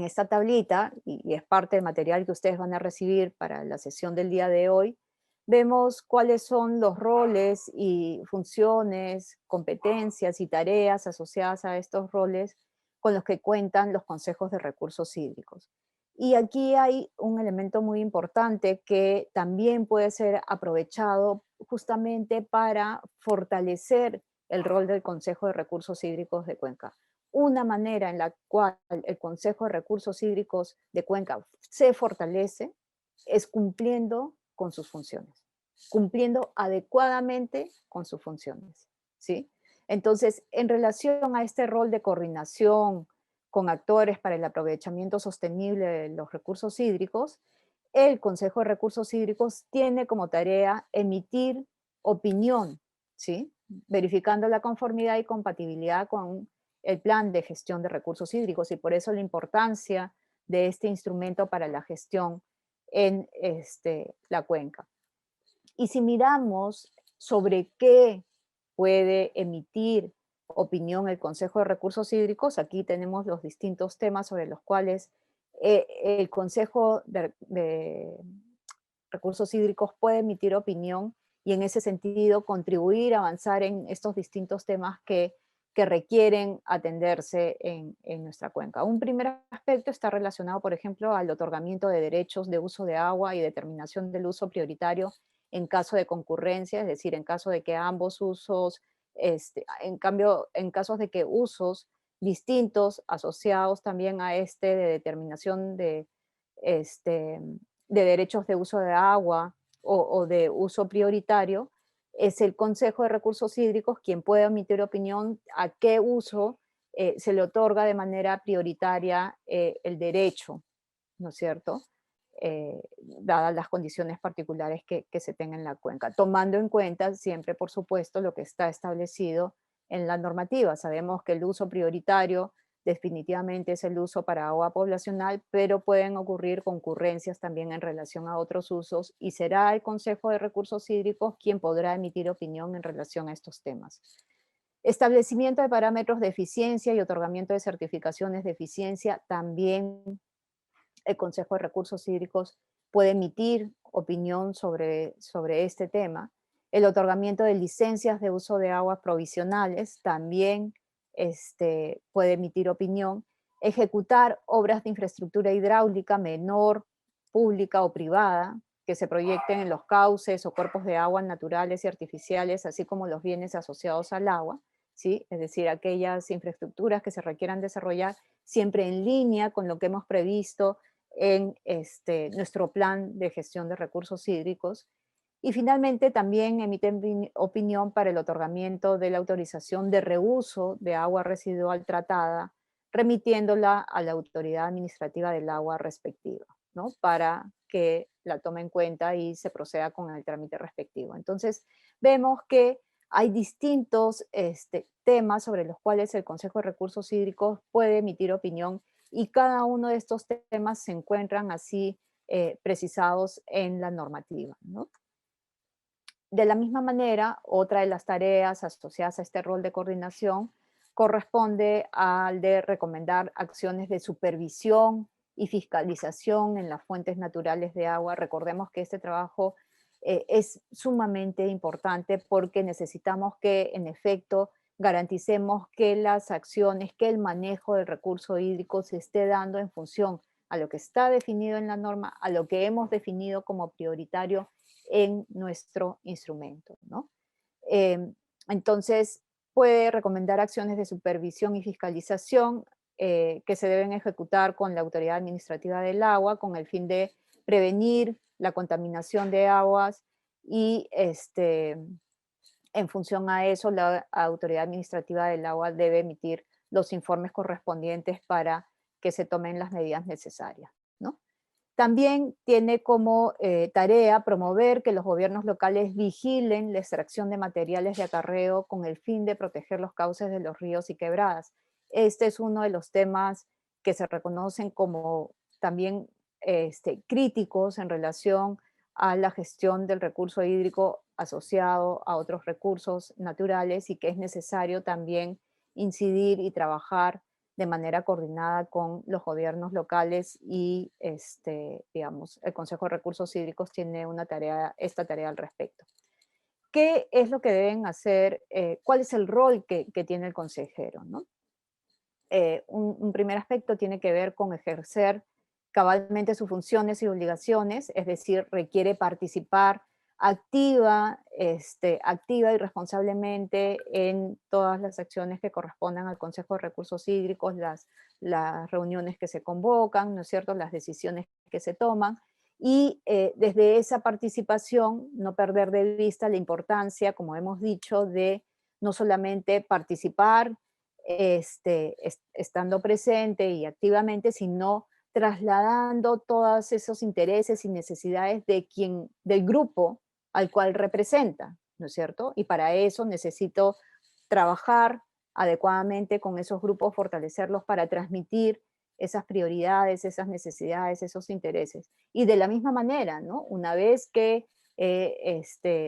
esta tablita, y es parte del material que ustedes van a recibir para la sesión del día de hoy, vemos cuáles son los roles y funciones, competencias y tareas asociadas a estos roles con los que cuentan los consejos de recursos hídricos. Y aquí hay un elemento muy importante que también puede ser aprovechado justamente para fortalecer el rol del Consejo de Recursos Hídricos de Cuenca. Una manera en la cual el Consejo de Recursos Hídricos de Cuenca se fortalece es cumpliendo con sus funciones, cumpliendo adecuadamente con sus funciones, ¿sí? Entonces, en relación a este rol de coordinación con actores para el aprovechamiento sostenible de los recursos hídricos, el Consejo de Recursos Hídricos tiene como tarea emitir opinión, ¿sí? Verificando la conformidad y compatibilidad con el plan de gestión de recursos hídricos, y por eso la importancia de este instrumento para la gestión en la cuenca. Y si miramos sobre qué puede emitir opinión el Consejo de Recursos Hídricos, aquí tenemos los distintos temas sobre los cuales el Consejo de Recursos Hídricos puede emitir opinión y en ese sentido contribuir a avanzar en estos distintos temas que requieren atenderse en nuestra cuenca. Un primer aspecto está relacionado, por ejemplo, al otorgamiento de derechos de uso de agua y determinación del uso prioritario en caso de concurrencia, es decir, en caso de que ambos usos, en casos de que usos distintos asociados también a de determinación de derechos de uso de agua o de uso prioritario, es el Consejo de Recursos Hídricos quien puede emitir opinión a qué uso se le otorga de manera prioritaria el derecho, ¿no es cierto? Dadas las condiciones particulares que se tengan en la cuenca, tomando en cuenta siempre, por supuesto, lo que está establecido en la normativa. Sabemos que el uso prioritario definitivamente es el uso para agua poblacional, pero pueden ocurrir concurrencias también en relación a otros usos y será el Consejo de Recursos Hídricos quien podrá emitir opinión en relación a estos temas. Establecimiento de parámetros de eficiencia y otorgamiento de certificaciones de eficiencia. También el Consejo de Recursos Hídricos puede emitir opinión sobre este tema. El otorgamiento de licencias de uso de aguas provisionales también puede emitir opinión. Ejecutar obras de infraestructura hidráulica menor, pública o privada, que se proyecten en los cauces o cuerpos de agua naturales y artificiales, así como los bienes asociados al agua, ¿sí? Es decir, aquellas infraestructuras que se requieran desarrollar siempre en línea con lo que hemos previsto en nuestro plan de gestión de recursos hídricos. Y finalmente también emiten opinión para el otorgamiento de la autorización de reuso de agua residual tratada, remitiéndola a la autoridad administrativa del agua respectiva, ¿no? Para que la tome en cuenta y se proceda con el trámite respectivo. Entonces, vemos que hay distintos temas sobre los cuales el Consejo de Recursos Hídricos puede emitir opinión y cada uno de estos temas se encuentran así precisados en la normativa, ¿no? De la misma manera, otra de las tareas asociadas a este rol de coordinación corresponde al de recomendar acciones de supervisión y fiscalización en las fuentes naturales de agua. Recordemos que este trabajo es sumamente importante porque necesitamos que, en efecto, garanticemos que las acciones, que el manejo del recurso hídrico se esté dando en función a lo que está definido en la norma, a lo que hemos definido como prioritario en nuestro instrumento, ¿no? Entonces, puede recomendar acciones de supervisión y fiscalización que se deben ejecutar con la autoridad administrativa del agua con el fin de prevenir la contaminación de aguas y en función a eso la autoridad administrativa del agua debe emitir los informes correspondientes para que se tomen las medidas necesarias, ¿no? También tiene como tarea promover que los gobiernos locales vigilen la extracción de materiales de acarreo con el fin de proteger los cauces de los ríos y quebradas. Este es uno de los temas que se reconocen como también críticos en relación a la gestión del recurso hídrico asociado a otros recursos naturales y que es necesario también incidir y trabajar de manera coordinada con los gobiernos locales y, digamos, el Consejo de Recursos Hídricos tiene esta tarea al respecto. ¿Qué es lo que deben hacer? ¿Cuál es el rol que tiene el consejero, ¿no? Un primer aspecto tiene que ver con ejercer cabalmente sus funciones y obligaciones, es decir, requiere participar activa y responsablemente en todas las acciones que correspondan al Consejo de Recursos Hídricos, las reuniones que se convocan, ¿no es cierto?, las decisiones que se toman, y desde esa participación no perder de vista la importancia, como hemos dicho, de no solamente participar estando presente y activamente, sino trasladando todos esos intereses y necesidades del grupo al cual representa, ¿no es cierto? Y para eso necesito trabajar adecuadamente con esos grupos, fortalecerlos para transmitir esas prioridades, esas necesidades, esos intereses. Y de la misma manera, ¿no? Una vez que,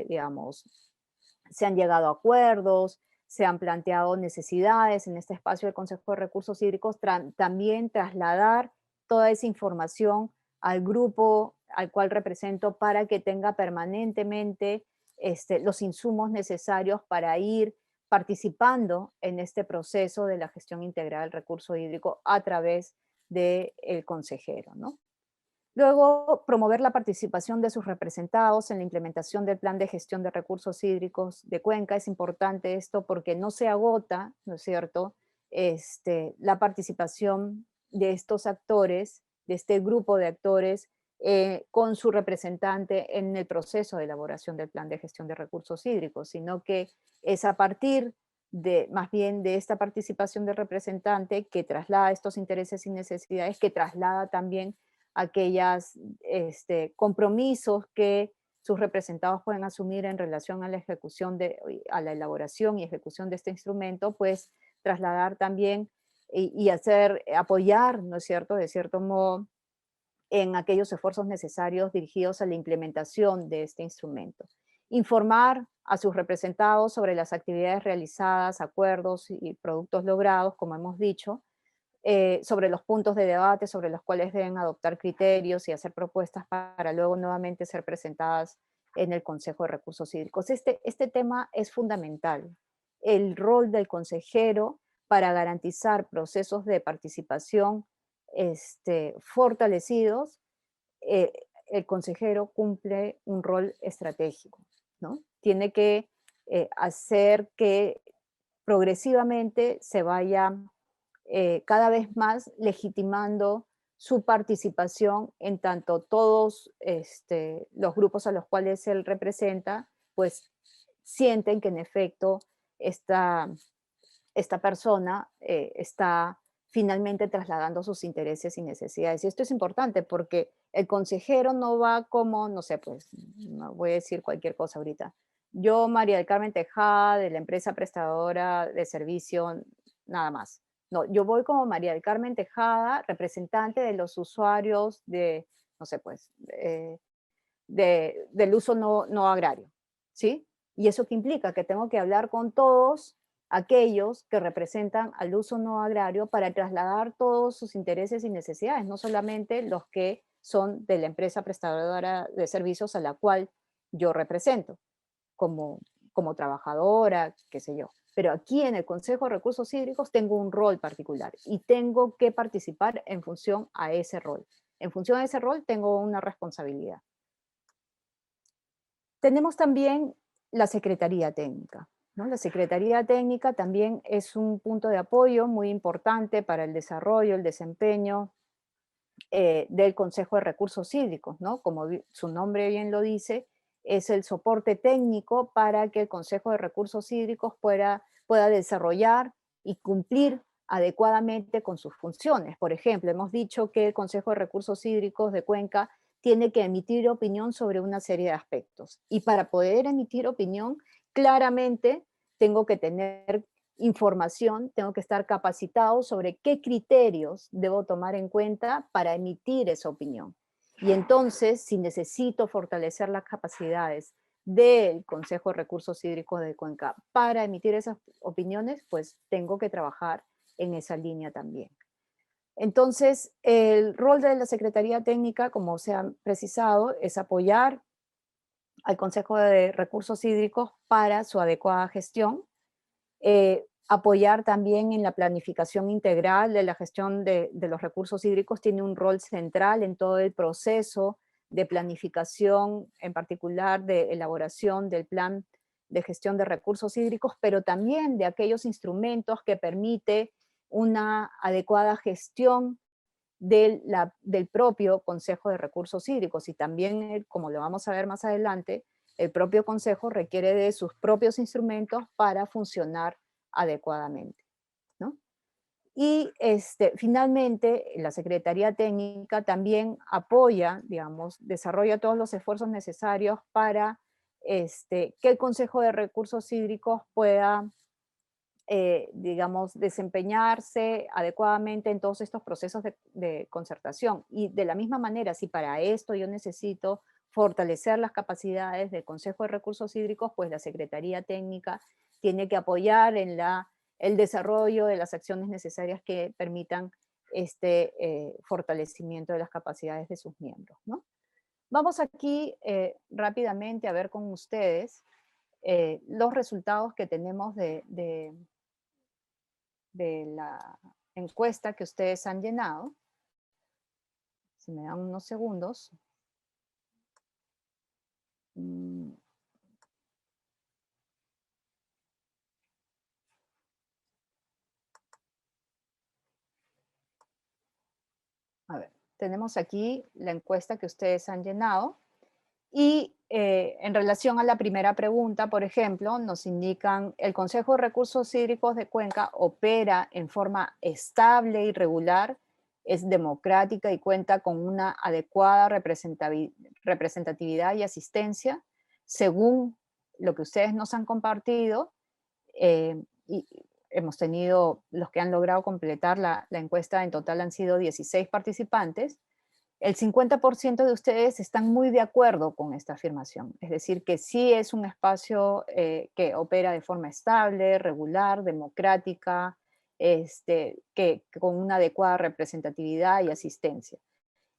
digamos, se han llegado a acuerdos, se han planteado necesidades en este espacio del Consejo de Recursos Hídricos, también trasladar toda esa información al grupo al cual represento para que tenga permanentemente los insumos necesarios para ir participando en este proceso de la gestión integral del recurso hídrico a través del consejero, ¿no? Luego, promover la participación de sus representados en la implementación del plan de gestión de recursos hídricos de Cuenca. Es importante esto porque no se agota, ¿no es cierto?, la participación de estos actores, de este grupo de actores, con su representante en el proceso de elaboración del plan de gestión de recursos hídricos, sino que es a partir más bien de esta participación del representante que traslada estos intereses y necesidades, que traslada también aquellos compromisos que sus representados pueden asumir en relación a la ejecución a la elaboración y ejecución de este instrumento, pues trasladar también y apoyar, ¿no es cierto?, de cierto modo, en aquellos esfuerzos necesarios dirigidos a la implementación de este instrumento. Informar a sus representados sobre las actividades realizadas, acuerdos y productos logrados, como hemos dicho, sobre los puntos de debate sobre los cuales deben adoptar criterios y hacer propuestas para luego nuevamente ser presentadas en el Consejo de Recursos Hídricos. Este tema es fundamental. El rol del consejero para garantizar procesos de participación fortalecidos, el consejero cumple un rol estratégico, ¿no? Tiene que hacer que progresivamente se vaya cada vez más legitimando su participación en tanto todos los grupos a los cuales él representa, pues sienten que en efecto esta persona está finalmente trasladando sus intereses y necesidades. Y esto es importante porque el consejero no va como, no sé, pues, no voy a decir cualquier cosa ahorita. Yo, María del Carmen Tejada, de la empresa prestadora de servicio, nada más. No, yo voy como María del Carmen Tejada, representante de los usuarios de, no sé, pues, del uso no agrario, ¿sí? ¿Y eso qué implica? Que tengo que hablar con todos aquellos que representan al uso no agrario para trasladar todos sus intereses y necesidades, no solamente los que son de la empresa prestadora de servicios a la cual yo represento, como trabajadora, qué sé yo. Pero aquí en el Consejo de Recursos Hídricos tengo un rol particular y tengo que participar en función a ese rol. En función a ese rol tengo una responsabilidad. Tenemos también la Secretaría Técnica, ¿no? La Secretaría Técnica también es un punto de apoyo muy importante para el desarrollo, el desempeño del Consejo de Recursos Hídricos, ¿no? Como su nombre bien lo dice, es el soporte técnico para que el Consejo de Recursos Hídricos pueda desarrollar y cumplir adecuadamente con sus funciones. Por ejemplo, hemos dicho que el Consejo de Recursos Hídricos de Cuenca tiene que emitir opinión sobre una serie de aspectos. Y para poder emitir opinión, claramente tengo que tener información, tengo que estar capacitado sobre qué criterios debo tomar en cuenta para emitir esa opinión. Y entonces, si necesito fortalecer las capacidades del Consejo de Recursos Hídricos de Cuenca para emitir esas opiniones, pues tengo que trabajar en esa línea también. Entonces, el rol de la Secretaría Técnica, como se ha precisado, es apoyar al Consejo de Recursos Hídricos para su adecuada gestión, apoyar también en la planificación integral de la gestión de los recursos hídricos, tiene un rol central en todo el proceso de planificación, en particular de elaboración del plan de gestión de recursos hídricos, pero también de aquellos instrumentos que permite una adecuada gestión del propio Consejo de Recursos Hídricos, y también, como lo vamos a ver más adelante, el propio Consejo requiere de sus propios instrumentos para funcionar adecuadamente, ¿no? Y finalmente, la Secretaría Técnica también apoya, digamos, desarrolla todos los esfuerzos necesarios para que el Consejo de Recursos Hídricos pueda, digamos, desempeñarse adecuadamente en todos estos procesos de concertación. Y de la misma manera, si para esto yo necesito fortalecer las capacidades del Consejo de Recursos Hídricos, pues la Secretaría Técnica tiene que apoyar en el desarrollo de las acciones necesarias que permitan fortalecimiento de las capacidades de sus miembros, ¿no? Vamos aquí rápidamente a ver con ustedes los resultados que tenemos de la encuesta que ustedes han llenado. Si me dan unos segundos. A ver, tenemos aquí la encuesta que ustedes han llenado y en relación a la primera pregunta, por ejemplo, nos indican: el Consejo de Recursos Hídricos de Cuenca opera en forma estable y regular, es democrática y cuenta con una adecuada representatividad y asistencia, según lo que ustedes nos han compartido. Y hemos tenido, los que han logrado completar la encuesta, en total han sido 16 participantes. El 50% de ustedes están muy de acuerdo con esta afirmación, es decir, que sí es un espacio que opera de forma estable, regular, democrática, con una adecuada representatividad y asistencia.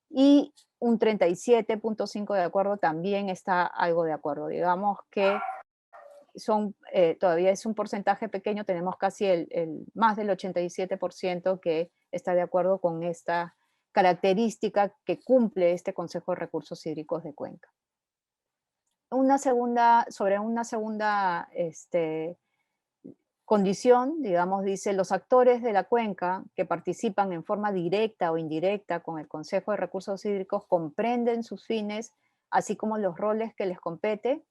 Y un 37.5% de acuerdo también está algo de acuerdo. Digamos que todavía es un porcentaje pequeño, tenemos casi más del 87% que está de acuerdo con esta característica que cumple este Consejo de Recursos Hídricos de Cuenca. Sobre una segunda condición, digamos, dice: los actores de la cuenca que participan en forma directa o indirecta con el Consejo de Recursos Hídricos comprenden sus fines, así como los roles que les compete.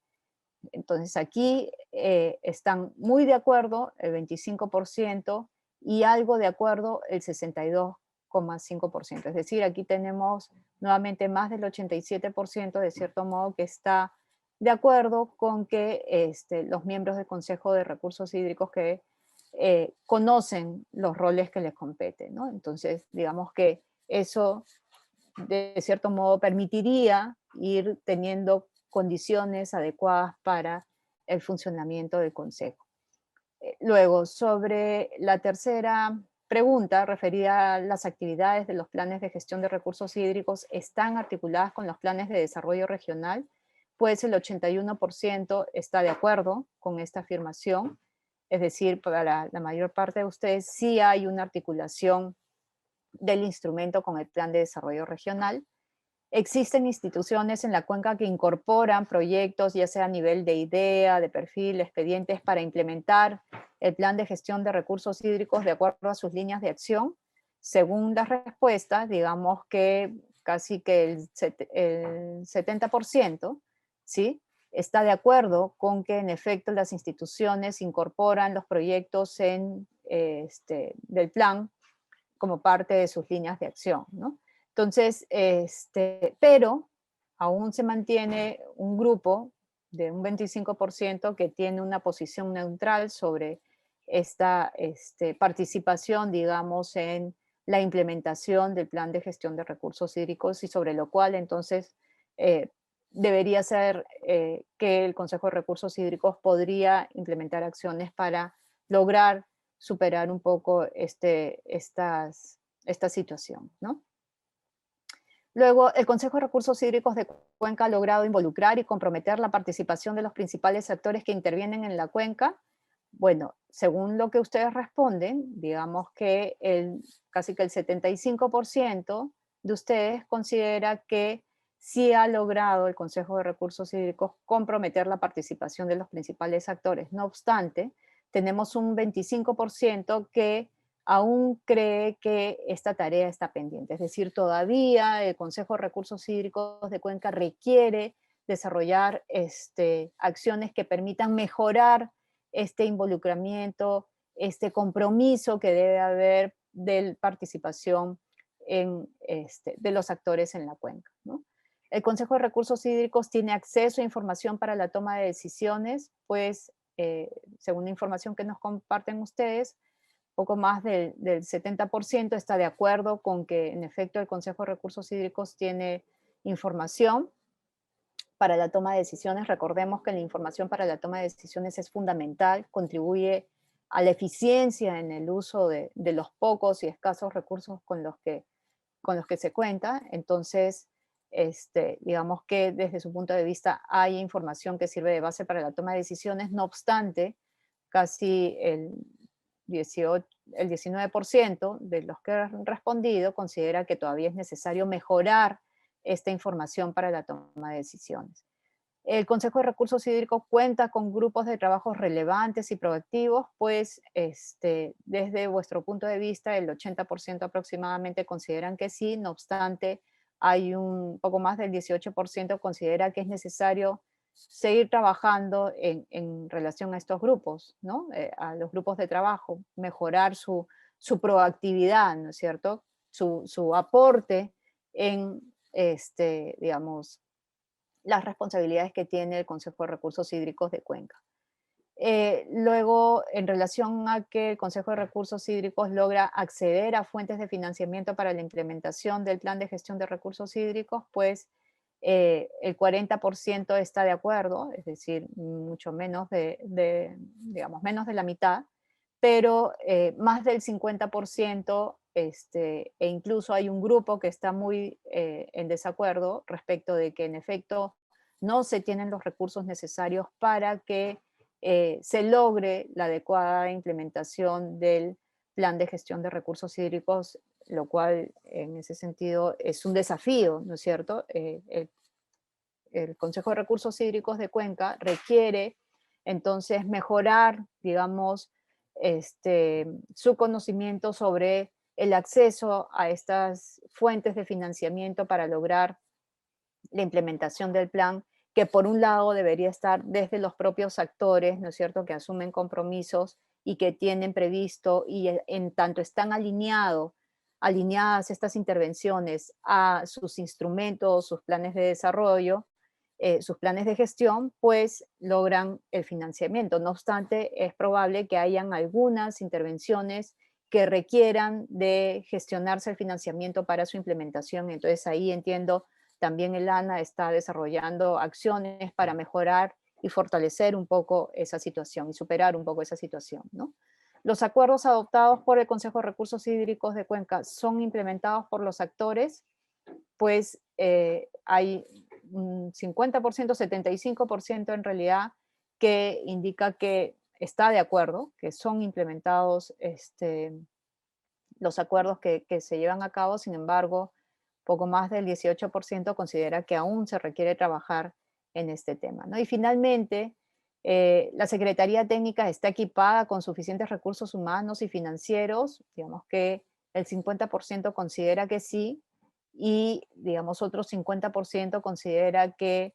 Entonces aquí están muy de acuerdo el 25% y algo de acuerdo el 62,5%. Es decir, aquí tenemos nuevamente más del 87% de cierto modo que está de acuerdo con que los miembros del Consejo de Recursos Hídricos que conocen los roles que les competen, ¿no? Entonces, digamos que eso de cierto modo permitiría ir teniendo condiciones adecuadas para el funcionamiento del Consejo. Luego, sobre la tercera pregunta, referida a las actividades de los planes de gestión de recursos hídricos, ¿están articuladas con los planes de desarrollo regional? Pues el 81% está de acuerdo con esta afirmación, es decir, para la mayor parte de ustedes sí hay una articulación del instrumento con el Plan de Desarrollo Regional. Existen instituciones en la cuenca que incorporan proyectos, ya sea a nivel de idea, de perfil, expedientes, para implementar el plan de gestión de recursos hídricos de acuerdo a sus líneas de acción. Según las respuestas, digamos que casi que el 70%, ¿sí?, está de acuerdo con que en efecto las instituciones incorporan los proyectos del plan como parte de sus líneas de acción, ¿no? Entonces, pero aún se mantiene un grupo de un 25% que tiene una posición neutral sobre esta participación, digamos, en la implementación del plan de gestión de recursos hídricos, y sobre lo cual entonces debería ser que el Consejo de Recursos Hídricos podría implementar acciones para lograr superar un poco esta situación, ¿no? Luego, el Consejo de Recursos Hídricos de Cuenca ha logrado involucrar y comprometer la participación de los principales actores que intervienen en la cuenca. Bueno, según lo que ustedes responden, digamos que casi que el 75% de ustedes considera que sí ha logrado el Consejo de Recursos Hídricos comprometer la participación de los principales actores. No obstante, tenemos un 25% que aún cree que esta tarea está pendiente. Es decir, todavía el Consejo de Recursos Hídricos de Cuenca requiere desarrollar acciones que permitan mejorar este involucramiento, este compromiso que debe haber de participación de los actores en la cuenca, ¿no? El Consejo de Recursos Hídricos tiene acceso a información para la toma de decisiones, pues, según la información que nos comparten ustedes, poco más del 70% está de acuerdo con que, en efecto, el Consejo de Recursos Hídricos tiene información para la toma de decisiones. Recordemos que la información para la toma de decisiones es fundamental, contribuye a la eficiencia en el uso de los pocos y escasos recursos con los que se cuenta. Entonces, digamos que desde su punto de vista hay información que sirve de base para la toma de decisiones. No obstante, casi el 19% de los que han respondido considera que todavía es necesario mejorar esta información para la toma de decisiones. El Consejo de Recursos Hídricos cuenta con grupos de trabajo relevantes y proactivos, pues desde vuestro punto de vista el 80% aproximadamente consideran que sí, no obstante hay un poco más del 18% considera que es necesario seguir trabajando en relación a estos grupos, ¿no? A los grupos de trabajo, mejorar su proactividad, ¿no es cierto? Su aporte en, digamos, las responsabilidades que tiene el Consejo de Recursos Hídricos de Cuenca. Luego, en relación a que el Consejo de Recursos Hídricos logra acceder a fuentes de financiamiento para la implementación del Plan de Gestión de Recursos Hídricos, pues el 40% está de acuerdo, es decir, mucho menos digamos, menos de la mitad, pero más del 50%, e incluso hay un grupo que está muy en desacuerdo respecto de que en efecto no se tienen los recursos necesarios para que se logre la adecuada implementación del plan de gestión de recursos hídricos, lo cual en ese sentido es un desafío, ¿no es cierto? El Consejo de Recursos Hídricos de Cuenca requiere entonces mejorar, digamos, su conocimiento sobre el acceso a estas fuentes de financiamiento para lograr la implementación del plan, que por un lado debería estar desde los propios actores, ¿no es cierto?, que asumen compromisos y que tienen previsto y en tanto están alineadas estas intervenciones a sus instrumentos, sus planes de desarrollo, sus planes de gestión, pues logran el financiamiento. No obstante, es probable que hayan algunas intervenciones que requieran de gestionarse el financiamiento para su implementación. Entonces ahí entiendo también el ANA está desarrollando acciones para mejorar y fortalecer un poco esa situación y superar un poco esa situación, ¿no? Los acuerdos adoptados por el Consejo de Recursos Hídricos de Cuenca son implementados por los actores, pues hay un 50%, 75% en realidad que indica que está de acuerdo, que son implementados los acuerdos que se llevan a cabo. Sin embargo, poco más del 18% considera que aún se requiere trabajar en este tema, ¿no? Y finalmente, la Secretaría Técnica está equipada con suficientes recursos humanos y financieros, digamos que el 50% considera que sí, y digamos otro 50% considera que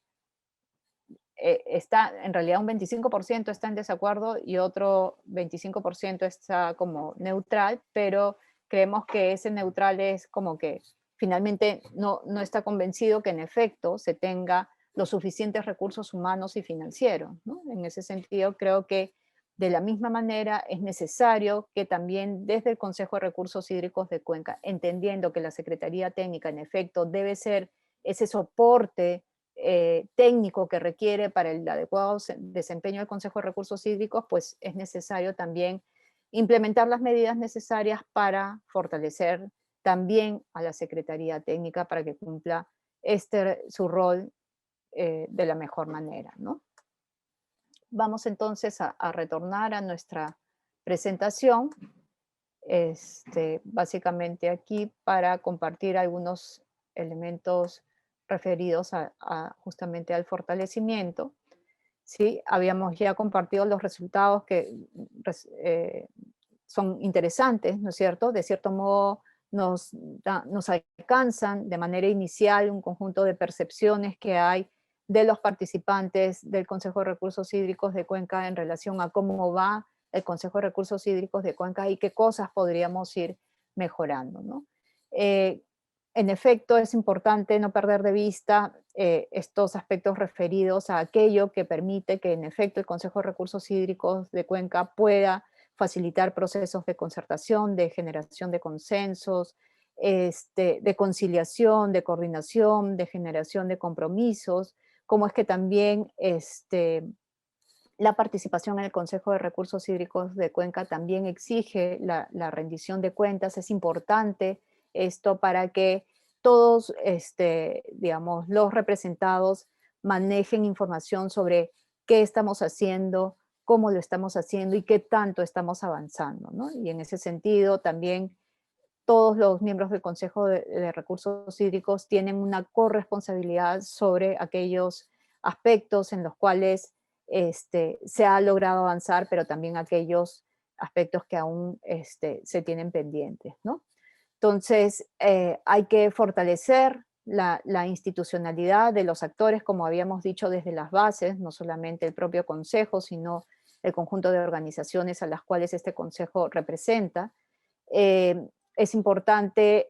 está, en realidad un 25% está en desacuerdo y otro 25% está como neutral, pero creemos que ese neutral es como que finalmente no está convencido que en efecto se tenga los suficientes recursos humanos y financieros, ¿no? En ese sentido, creo que de la misma manera es necesario que también desde el Consejo de Recursos Hídricos de Cuenca, entendiendo que la Secretaría Técnica en efecto debe ser ese soporte técnico que requiere para el adecuado desempeño del Consejo de Recursos Hídricos, pues es necesario también implementar las medidas necesarias para fortalecer también a la Secretaría Técnica para que cumpla su rol de la mejor manera, ¿no? Vamos entonces a retornar a nuestra presentación, básicamente aquí para compartir algunos elementos referidos justamente al fortalecimiento. ¿Sí? Habíamos ya compartido los resultados que son interesantes, ¿no es cierto? De cierto modo nos alcanzan de manera inicial un conjunto de percepciones que hay de los participantes del Consejo de Recursos Hídricos de Cuenca en relación a cómo va el Consejo de Recursos Hídricos de Cuenca y qué cosas podríamos ir mejorando, ¿no? En efecto, es importante no perder de vista estos aspectos referidos a aquello que permite que, en efecto, el Consejo de Recursos Hídricos de Cuenca pueda facilitar procesos de concertación, de generación de consensos, de conciliación, de coordinación, de generación de compromisos, como es que también la participación en el Consejo de Recursos Hídricos de Cuenca también exige la rendición de cuentas. Es importante esto para que todos, digamos, los representados manejen información sobre qué estamos haciendo, cómo lo estamos haciendo y qué tanto estamos avanzando, ¿no? Y en ese sentido también todos los miembros del Consejo de Recursos Hídricos tienen una corresponsabilidad sobre aquellos aspectos en los cuales se ha logrado avanzar, pero también aquellos aspectos que aún se tienen pendientes, ¿no? Entonces, hay que fortalecer la institucionalidad de los actores, como habíamos dicho desde las bases, no solamente el propio Consejo, sino el conjunto de organizaciones a las cuales este Consejo representa. Es importante,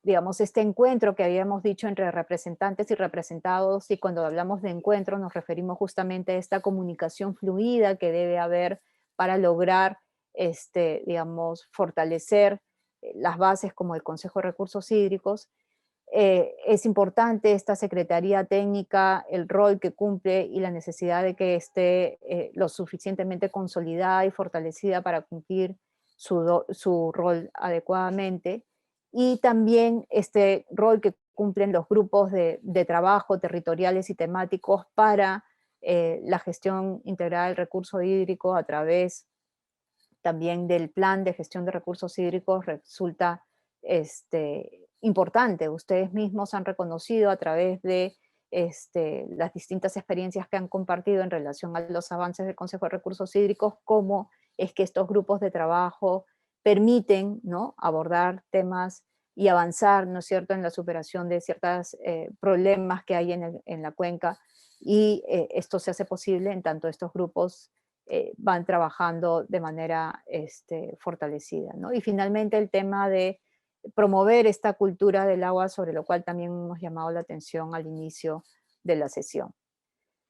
digamos, este encuentro que habíamos dicho entre representantes y representados, y cuando hablamos de encuentro nos referimos justamente a esta comunicación fluida que debe haber para lograr, digamos, fortalecer las bases como el Consejo de Recursos Hídricos. Es importante esta Secretaría Técnica, el rol que cumple y la necesidad de que esté lo suficientemente consolidada y fortalecida para cumplir su rol adecuadamente, y también este rol que cumplen los grupos de trabajo territoriales y temáticos para la gestión integral del recurso hídrico a través también del plan de gestión de recursos hídricos. Resulta importante. Ustedes mismos han reconocido a través de las distintas experiencias que han compartido en relación a los avances del Consejo de Recursos Hídricos, cómo es que estos grupos de trabajo permiten, ¿no?, abordar temas y avanzar, ¿no es cierto?, en la superación de ciertos problemas que hay en la cuenca, y esto se hace posible en tanto estos grupos van trabajando de manera fortalecida, ¿no? Y finalmente el tema de promover esta cultura del agua, sobre lo cual también hemos llamado la atención al inicio de la sesión.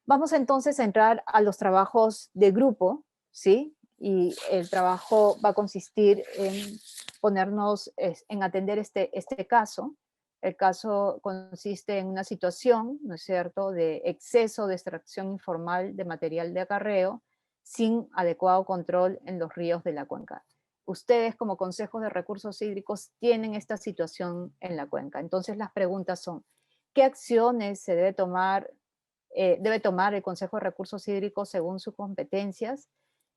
Vamos entonces a entrar a los trabajos de grupo, ¿sí? Y el trabajo va a consistir en ponernos, en atender este caso. El caso consiste en una situación, ¿no es cierto?, de exceso de extracción informal de material de acarreo sin adecuado control en los ríos de la cuenca. Ustedes como Consejo de Recursos Hídricos tienen esta situación en la cuenca. Entonces las preguntas son, ¿qué acciones se debe tomar el Consejo de Recursos Hídricos según sus competencias?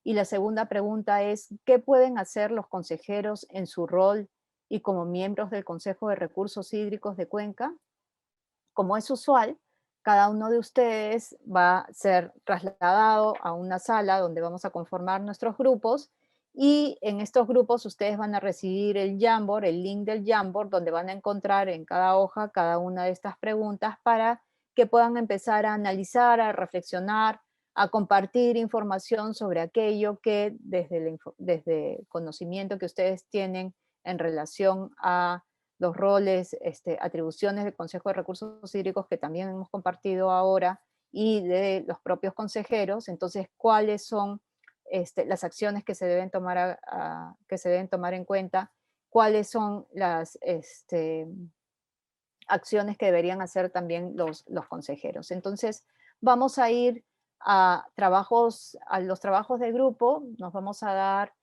Y la segunda pregunta es, ¿qué pueden hacer los consejeros en su rol y como miembros del Consejo de Recursos Hídricos de Cuenca? Como es usual, cada uno de ustedes va a ser trasladado a una sala donde vamos a conformar nuestros grupos, y en estos grupos ustedes van a recibir el Jamboard, el link del Jamboard, donde van a encontrar en cada hoja cada una de estas preguntas para que puedan empezar a analizar, a reflexionar, a compartir información sobre aquello que desde el conocimiento que ustedes tienen en relación a los roles, atribuciones del Consejo de Recursos Hídricos que también hemos compartido ahora, y de los propios consejeros. Entonces, ¿cuáles son las acciones que se deben tomar, que se deben tomar en cuenta? ¿Cuáles son las acciones que deberían hacer también los consejeros? Entonces, vamos a ir a los trabajos de grupo. Nos vamos a dar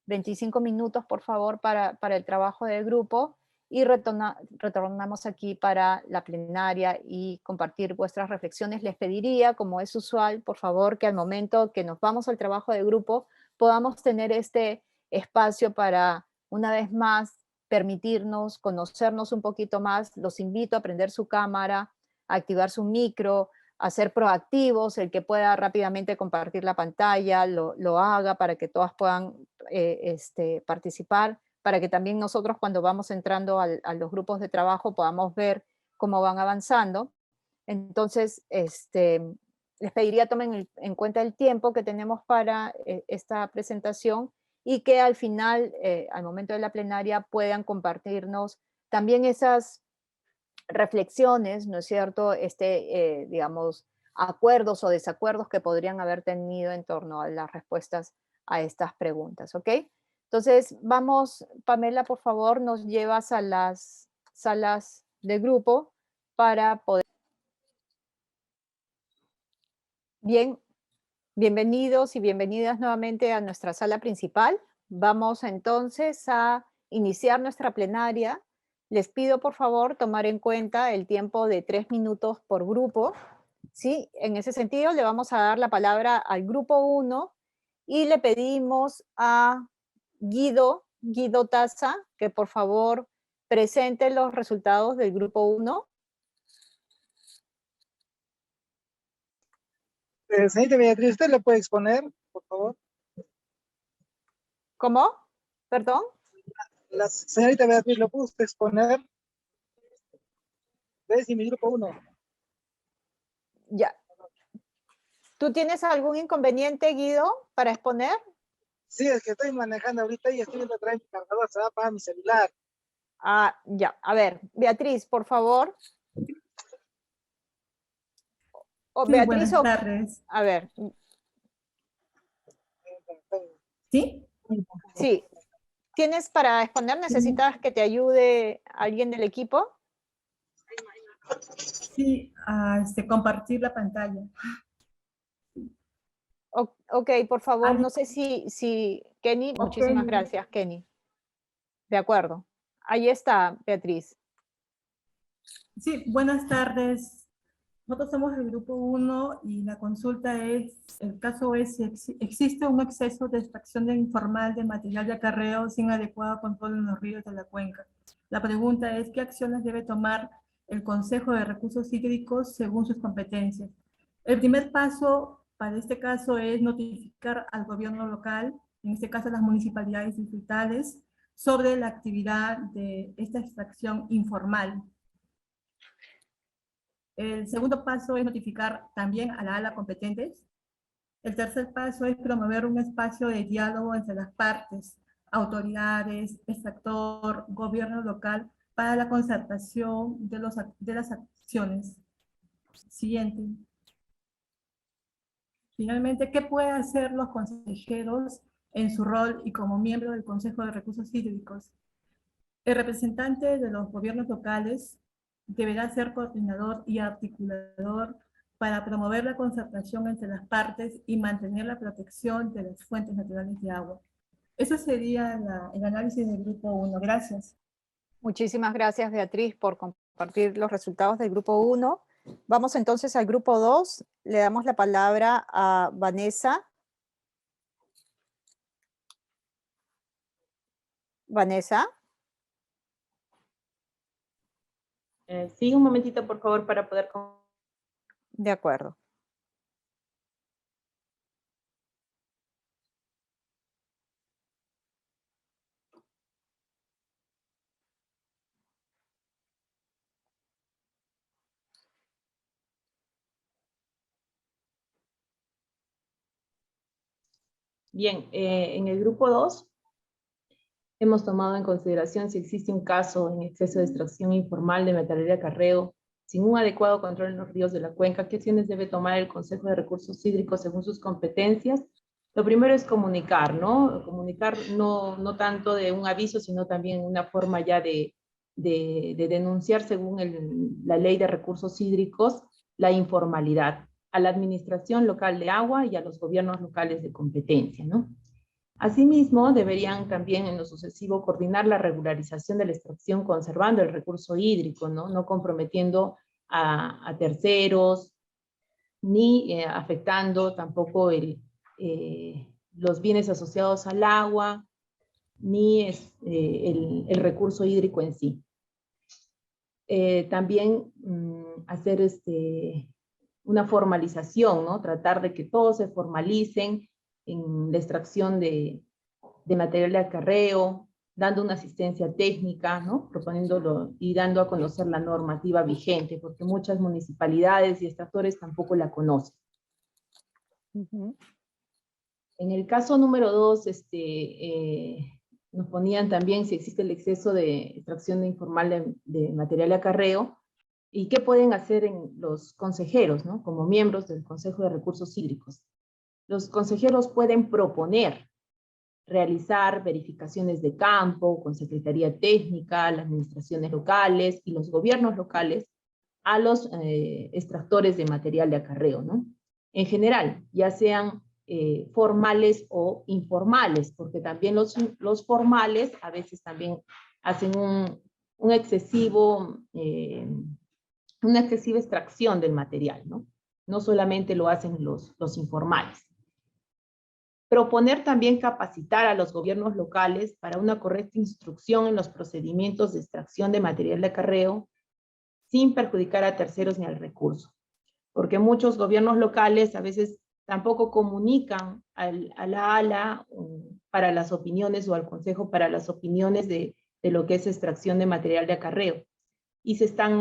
25 minutos, por favor, para el trabajo de grupo, y retornamos aquí para la plenaria y compartir vuestras reflexiones. Les pediría, como es usual, por favor, que al momento que nos vamos al trabajo de grupo podamos tener este espacio para, una vez más, permitirnos conocernos un poquito más. Los invito a prender su cámara, a activar su micro, a ser proactivos. El que pueda rápidamente compartir la pantalla, lo haga para que todas puedan participar, para que también nosotros, cuando vamos entrando a los grupos de trabajo, podamos ver cómo van avanzando. Entonces, les pediría tomen en cuenta el tiempo que tenemos para esta presentación, y que al final, al momento de la plenaria, puedan compartirnos también esas reflexiones, ¿no es cierto? Digamos, acuerdos o desacuerdos que podrían haber tenido en torno a las respuestas a estas preguntas, ¿ok? Entonces, vamos, Pamela, por favor, nos llevas a las salas de grupo para poder... Bien, bienvenidos y bienvenidas nuevamente a nuestra sala principal. Vamos entonces a iniciar nuestra plenaria. Les pido por favor tomar en cuenta el tiempo de 3 minutos por grupo. ¿Sí? En ese sentido le vamos a dar la palabra al grupo 1 y le pedimos a Guido Taza que por favor presente los resultados del grupo 1. Señorita Beatriz, ¿usted lo puede exponer, por favor? ¿Cómo? ¿Perdón? La señorita Beatriz, ¿lo puede usted exponer? ¿Ves? Y mi grupo 1. Ya. ¿Tú tienes algún inconveniente, Guido, para exponer? Sí, es que estoy manejando ahorita y estoy viendo a traer mi cargador, se va a apagar mi celular. Ah, ya. A ver, Beatriz, por favor. Sí, Beatriz, buenas tardes. a ver. ¿Sí? Sí. ¿Tienes para exponer? ¿Necesitas que te ayude alguien del equipo? Sí, compartir la pantalla. Ok, por favor, no sé si Kenny, muchísimas gracias, Kenny. De acuerdo. Ahí está, Beatriz. Sí, buenas tardes. Nosotros somos el grupo 1 y la consulta es, el caso es si existe un exceso de extracción informal de material de acarreo sin adecuado control en los ríos de la cuenca. La pregunta es, ¿qué acciones debe tomar el Consejo de Recursos Hídricos según sus competencias? El primer paso para este caso es notificar al gobierno local, en este caso a las municipalidades distritales, sobre la actividad de esta extracción informal. El segundo paso es notificar también a la ALA competentes. El tercer paso es promover un espacio de diálogo entre las partes, autoridades, extractor, gobierno local, para la concertación de las acciones. Siguiente. Finalmente, ¿qué pueden hacer los consejeros en su rol y como miembro del Consejo de Recursos Hídricos? El representante de los gobiernos locales deberá ser coordinador y articulador para promover la concertación entre las partes y mantener la protección de las fuentes naturales de agua. Eso sería el análisis del grupo 1. Gracias. Muchísimas gracias, Beatriz, por compartir los resultados del grupo 1. Vamos entonces al grupo 2. Le damos la palabra a Vanessa. Vanessa. Sí, un momentito, por favor, para poder... De acuerdo. Bien, en el grupo 2 hemos tomado en consideración si existe un caso en exceso de extracción informal de material de acarreo sin un adecuado control en los ríos de la cuenca. ¿Qué acciones debe tomar el Consejo de Recursos Hídricos según sus competencias? Lo primero es comunicar, ¿no? Comunicar no tanto de un aviso, sino también una forma ya de denunciar según la Ley de Recursos Hídricos la informalidad a la administración local de agua y a los gobiernos locales de competencia, ¿no? Asimismo, deberían también en lo sucesivo coordinar la regularización de la extracción conservando el recurso hídrico, no comprometiendo a terceros, ni afectando tampoco los bienes asociados al agua, ni el recurso hídrico en sí. También hacer una formalización, ¿no? Tratar de que todos se formalicen en la extracción de material de acarreo, dando una asistencia técnica, ¿no? Proponiéndolo y dando a conocer la normativa vigente, porque muchas municipalidades y extractores tampoco la conocen. En el caso número 2, nos ponían también si existe el exceso de extracción informal de material de acarreo, y qué pueden hacer los consejeros, ¿no? Como miembros del Consejo de Recursos Hídricos. Los consejeros pueden proponer realizar verificaciones de campo con Secretaría Técnica, las administraciones locales y los gobiernos locales a los extractores de material de acarreo, ¿no? En general, ya sean formales o informales, porque también los formales a veces también hacen una excesiva extracción del material, ¿no? No solamente lo hacen los informales. Proponer también capacitar a los gobiernos locales para una correcta instrucción en los procedimientos de extracción de material de acarreo sin perjudicar a terceros ni al recurso. Porque muchos gobiernos locales a veces tampoco comunican a la ALA para las opiniones o al Consejo para las opiniones de lo que es extracción de material de acarreo. Y se están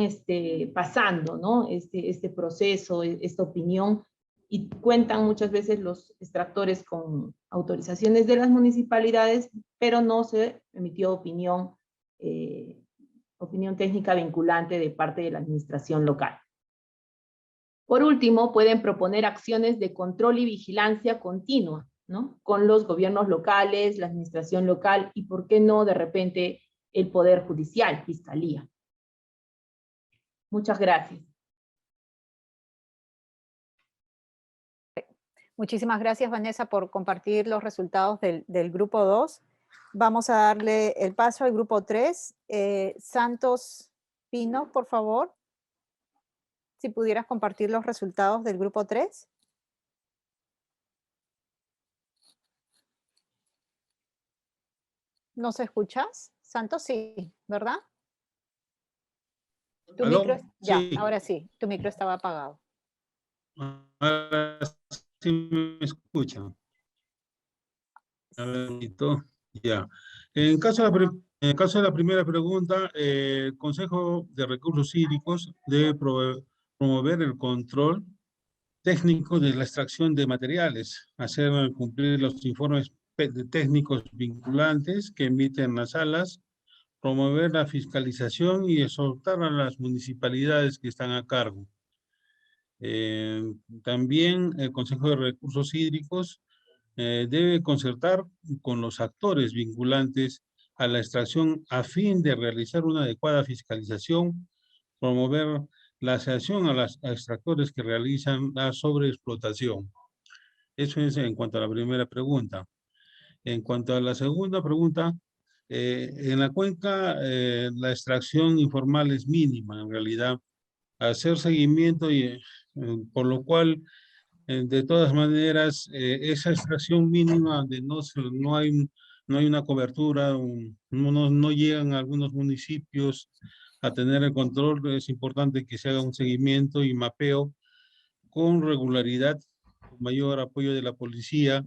pasando, ¿no? este proceso, esta opinión, y cuentan muchas veces los extractores con autorizaciones de las municipalidades, pero no se emitió opinión técnica vinculante de parte de la administración local. Por último, pueden proponer acciones de control y vigilancia continua, ¿no? Con los gobiernos locales, la administración local y, ¿por qué no, de repente, el Poder Judicial, Fiscalía? Muchas gracias. Muchísimas gracias, Vanessa, por compartir los resultados del grupo 2. Vamos a darle el paso al grupo 3. Santos Pino, por favor. Si pudieras compartir los resultados del grupo 3. ¿Nos escuchas? Santos, sí, ¿verdad? Tu ¿Aló? micro, ya, Sí. ahora sí, tu micro estaba apagado. Ahora sí me escuchan. A ver, ya. En caso de la primera pregunta, el Consejo de Recursos Hídricos debe promover el control técnico de la extracción de materiales, hacer cumplir los informes técnicos vinculantes que emiten las salas, promover la fiscalización y exhortar a las municipalidades que están a cargo. También el Consejo de Recursos Hídricos debe concertar con los actores vinculantes a la extracción a fin de realizar una adecuada fiscalización, promover la sanción a los extractores que realizan la sobreexplotación. Eso es en cuanto a la primera pregunta. En cuanto a la segunda pregunta, en la cuenca la extracción informal es mínima en realidad. Hacer seguimiento y por lo cual de todas maneras esa extracción mínima donde no hay una cobertura, no llegan a algunos municipios a tener el control, es importante que se haga un seguimiento y mapeo con regularidad, con mayor apoyo de la Policía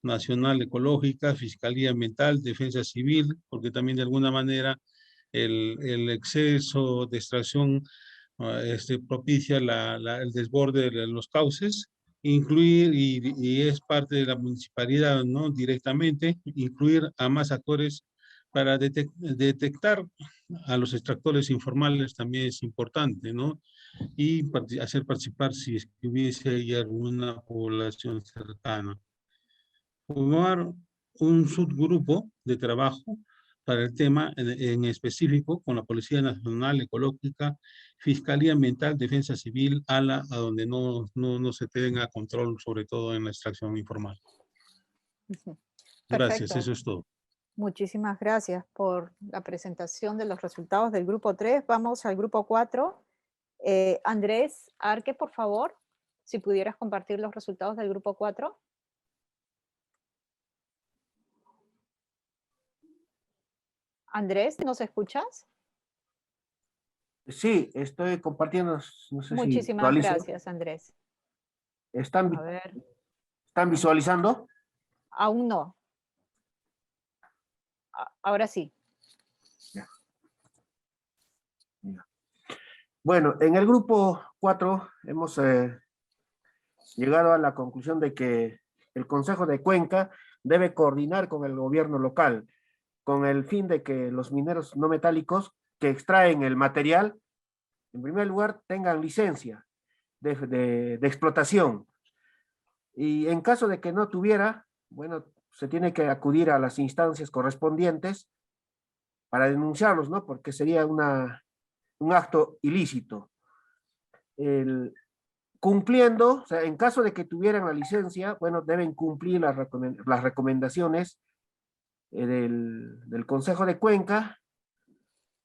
Nacional Ecológica, Fiscalía Ambiental, Defensa Civil, porque también de alguna manera el exceso de extracción propicia el desborde de los cauces, incluir, y es parte de la municipalidad, ¿no? Directamente, incluir a más actores para detectar a los extractores informales también es importante, ¿no? Y hacer participar si es que hubiese ahí alguna población cercana. Formar un subgrupo de trabajo para el tema en específico con la Policía Nacional Ecológica, Fiscalía Ambiental, Defensa Civil, ALA, a donde no se tenga control, sobre todo en la extracción informal. Gracias, Perfecto. eso es todo. Muchísimas gracias por la presentación de los resultados del grupo 3. Vamos al grupo 4. Andrés Arque, por favor, si pudieras compartir los resultados del grupo 4. Andrés, ¿nos escuchas? Sí, estoy compartiendo, no sé si Muchísimas visualizan. gracias, Andrés. ¿Están A ver, visualizando? aún no. Ahora sí. Ya. Bueno, en el grupo 4 hemos llegado a la conclusión de que el Consejo de Cuenca debe coordinar con el gobierno local, con el fin de que los mineros no metálicos que extraen el material, en primer lugar, tengan licencia de explotación. Y en caso de que no tuviera, bueno, se tiene que acudir a las instancias correspondientes para denunciarlos, ¿no? Porque sería un acto ilícito. Cumpliendo, o sea, en caso de que tuvieran la licencia, bueno, deben cumplir las recomendaciones del Consejo de Cuenca,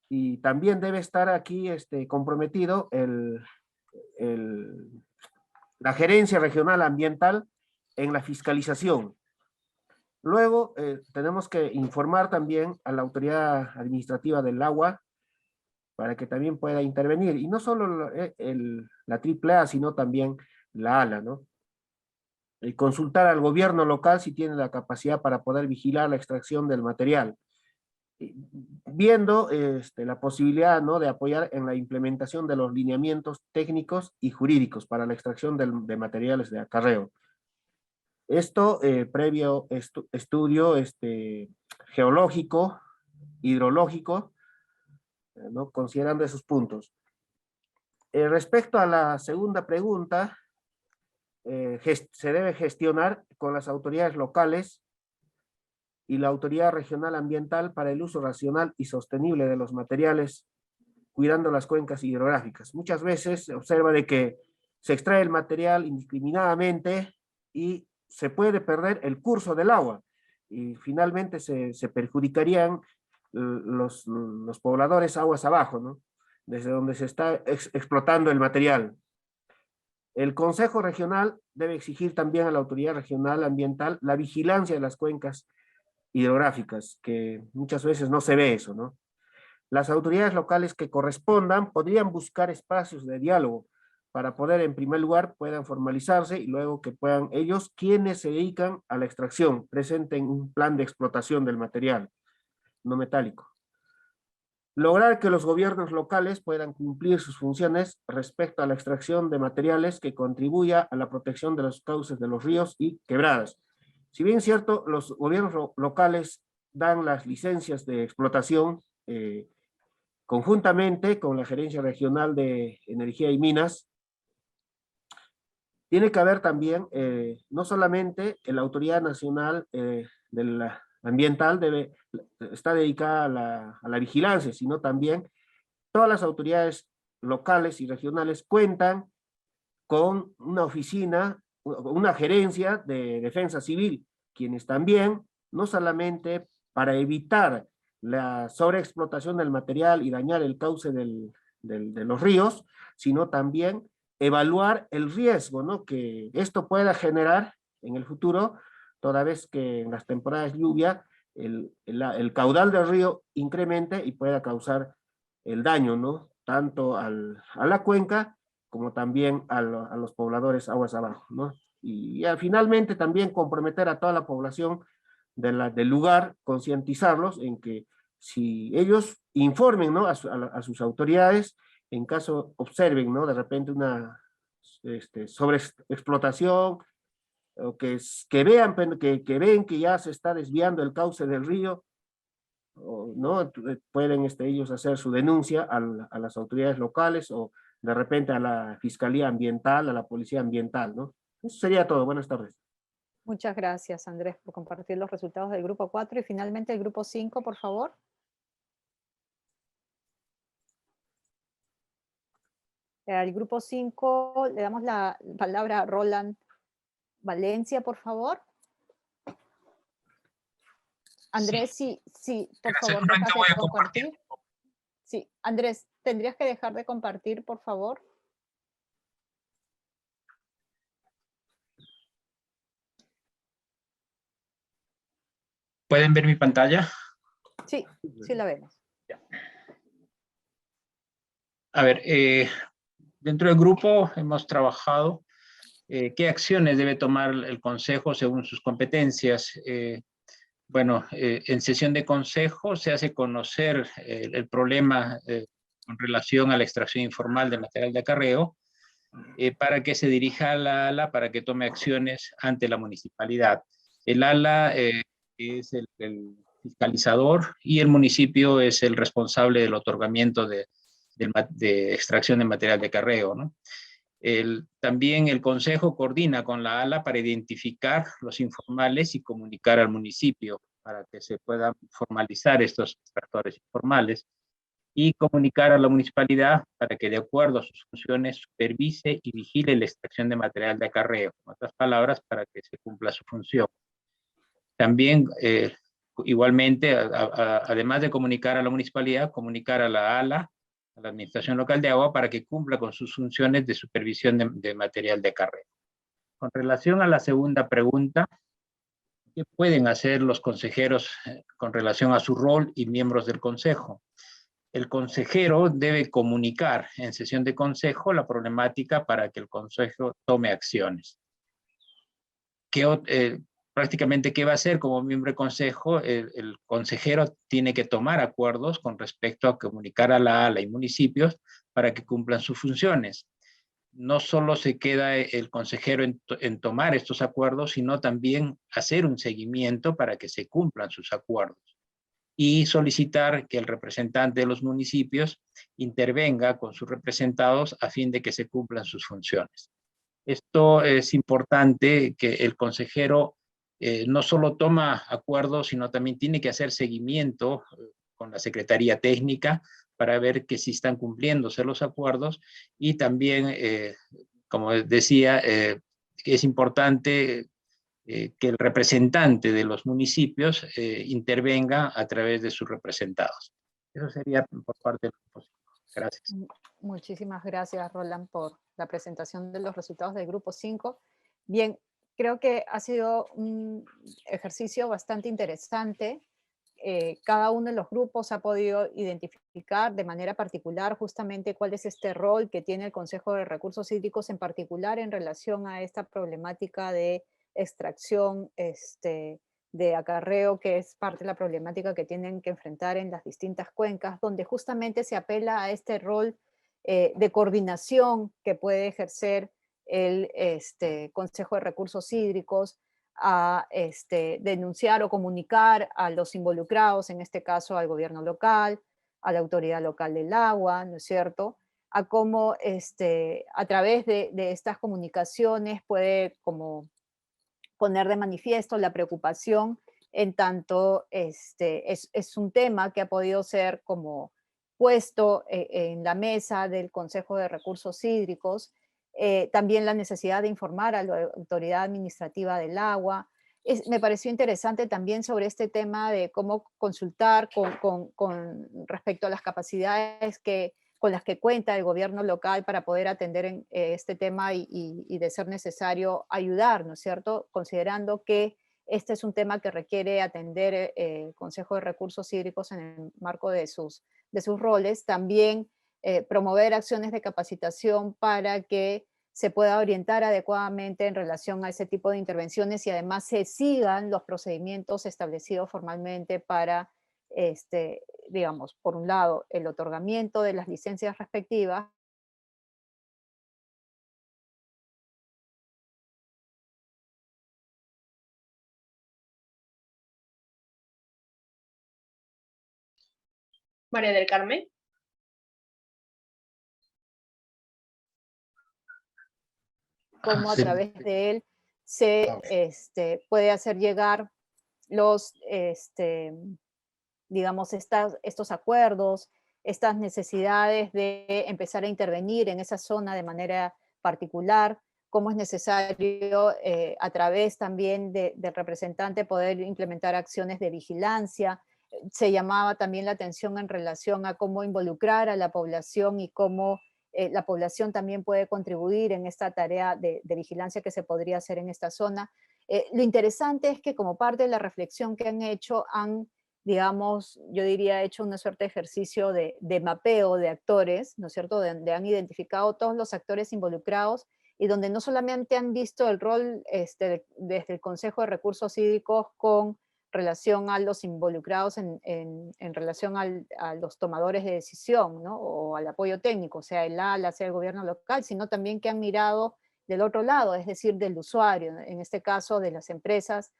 y también debe estar aquí comprometido la Gerencia Regional Ambiental en la fiscalización. Luego, tenemos que informar también a la Autoridad Administrativa del Agua para que también pueda intervenir, y no solo la AAA, sino también la ALA, ¿no? Y consultar al gobierno local si tiene la capacidad para poder vigilar la extracción del material, viendo la posibilidad, ¿no?, de apoyar en la implementación de los lineamientos técnicos y jurídicos para la extracción de materiales de acarreo. Esto previo estudio geológico, hidrológico, ¿no?, considerando esos puntos. Respecto a la segunda pregunta, se debe gestionar con las autoridades locales y la Autoridad Regional Ambiental para el uso racional y sostenible de los materiales, cuidando las cuencas hidrográficas. Muchas veces se observa de que se extrae el material indiscriminadamente y se puede perder el curso del agua, y finalmente se perjudicarían los pobladores aguas abajo, ¿no?, desde donde se está explotando el material. El Consejo Regional debe exigir también a la Autoridad Regional Ambiental la vigilancia de las cuencas hidrográficas, que muchas veces no se ve eso, ¿no? Las autoridades locales que correspondan podrían buscar espacios de diálogo para poder, en primer lugar, puedan formalizarse, y luego que puedan ellos, quienes se dedican a la extracción, presenten un plan de explotación del material no metálico. Lograr que los gobiernos locales puedan cumplir sus funciones respecto a la extracción de materiales que contribuya a la protección de los cauces de los ríos y quebradas. Si bien es cierto, los gobiernos locales dan las licencias de explotación conjuntamente con la Gerencia Regional de Energía y Minas, tiene que haber también, no solamente la Autoridad Nacional Ambiental está dedicada a la vigilancia, sino también todas las autoridades locales y regionales cuentan con una oficina, una gerencia de defensa civil, quienes también, no solamente para evitar la sobreexplotación del material y dañar el cauce de los ríos, sino también evaluar el riesgo, ¿no?, que esto pueda generar en el futuro, toda vez que en las temporadas de lluvia el caudal del río incremente y pueda causar el daño, ¿no?, tanto a la cuenca como también a los pobladores aguas abajo, ¿no? Y finalmente también comprometer a toda la población del lugar, concientizarlos en que si ellos informen, ¿no?, a sus autoridades, en caso observen, ¿no?, de repente una sobreexplotación, o que vean que ya se está desviando el cauce del río, ¿no?, pueden ellos hacer su denuncia a las autoridades locales, o de repente a la Fiscalía Ambiental, a la Policía Ambiental, ¿no? Eso sería todo. Buenas tardes. Muchas gracias, Andrés, por compartir los resultados del grupo 4 y finalmente el grupo 5, por favor. Al grupo 5 le damos la palabra a Roland Valencia, por favor. Andrés, sí, por favor, deja de compartir. Sí, Andrés, tendrías que dejar de compartir, por favor. ¿Pueden ver mi pantalla? Sí, sí la vemos. A ver, dentro del grupo hemos trabajado qué acciones debe tomar el Consejo según sus competencias. Bueno, en sesión de consejo se hace conocer el problema con relación a la extracción informal de material de acarreo. para que se dirija a la ALA para que tome acciones ante la municipalidad. El ALA es el fiscalizador y el municipio es el responsable del otorgamiento de extracción de material de acarreo, ¿no? También el Consejo coordina con la ALA para identificar los informales y comunicar al municipio para que se puedan formalizar estos extractores informales y comunicar a la municipalidad para que de acuerdo a sus funciones supervise y vigile la extracción de material de acarreo. En otras palabras, para que se cumpla su función. También, igualmente, además de comunicar a la municipalidad, comunicar a la ALA, a la Administración Local de Agua, para que cumpla con sus funciones de supervisión de material de acarreo. Con relación a la segunda pregunta, ¿qué pueden hacer los consejeros con relación a su rol y miembros del consejo? El consejero debe comunicar en sesión de consejo la problemática para que el consejo tome acciones. Prácticamente, ¿qué va a hacer como miembro del consejo? El consejero tiene que tomar acuerdos con respecto a comunicar a la ALA y municipios para que cumplan sus funciones. No solo se queda el consejero en tomar estos acuerdos, sino también hacer un seguimiento para que se cumplan sus acuerdos y solicitar que el representante de los municipios intervenga con sus representados a fin de que se cumplan sus funciones. Esto es importante, que el consejero no solo toma acuerdos, sino también tiene que hacer seguimiento con la Secretaría Técnica para ver que sí están cumpliéndose los acuerdos y también, como decía, es importante que el representante de los municipios intervenga a través de sus representados. Eso sería por parte del grupo 5. Gracias. Muchísimas gracias, Roland, por la presentación de los resultados del grupo 5. Bien, creo que ha sido un ejercicio bastante interesante. Cada uno de los grupos ha podido identificar de manera particular justamente cuál es este rol que tiene el Consejo de Recursos Hídricos, en particular en relación a esta problemática de extracción de acarreo, que es parte de la problemática que tienen que enfrentar en las distintas cuencas, donde justamente se apela a este rol de coordinación que puede ejercer el Consejo de Recursos Hídricos, a denunciar o comunicar a los involucrados, en este caso al gobierno local, a la autoridad local del agua, ¿no es cierto?, a cómo a través de estas comunicaciones puede como poner de manifiesto la preocupación, en tanto es un tema que ha podido ser como puesto en la mesa del Consejo de Recursos Hídricos, también la necesidad de informar a la autoridad administrativa del agua. Me pareció interesante también sobre este tema de cómo consultar con respecto a las capacidades con las que cuenta el gobierno local para poder atender este tema y de ser necesario ayudar, ¿no es cierto? Considerando que este es un tema que requiere atender el Consejo de Recursos Hídricos en el marco de sus roles, también promover acciones de capacitación para que se pueda orientar adecuadamente en relación a ese tipo de intervenciones y además se sigan los procedimientos establecidos formalmente para, digamos, por un lado, el otorgamiento de las licencias respectivas. María del Carmen. Cómo a través de él se puede hacer llegar los, digamos, estos acuerdos, estas necesidades de empezar a intervenir en esa zona de manera particular, cómo es necesario a través también del representante poder implementar acciones de vigilancia. Se llamaba también la atención en relación a cómo involucrar a la población y cómo la población también puede contribuir en esta tarea de vigilancia que se podría hacer en esta zona. Lo interesante es que como parte de la reflexión que han hecho, han, digamos, yo diría, hecho una suerte de ejercicio de mapeo de actores, ¿no es cierto?, donde han identificado todos los actores involucrados y donde no solamente han visto el rol desde el Consejo de Recursos Hídricos con relación a los involucrados en relación a los tomadores de decisión, ¿no? O al apoyo técnico, sea el ALA, sea el gobierno local, sino también que han mirado del otro lado, es decir, del usuario, en este caso de las empresas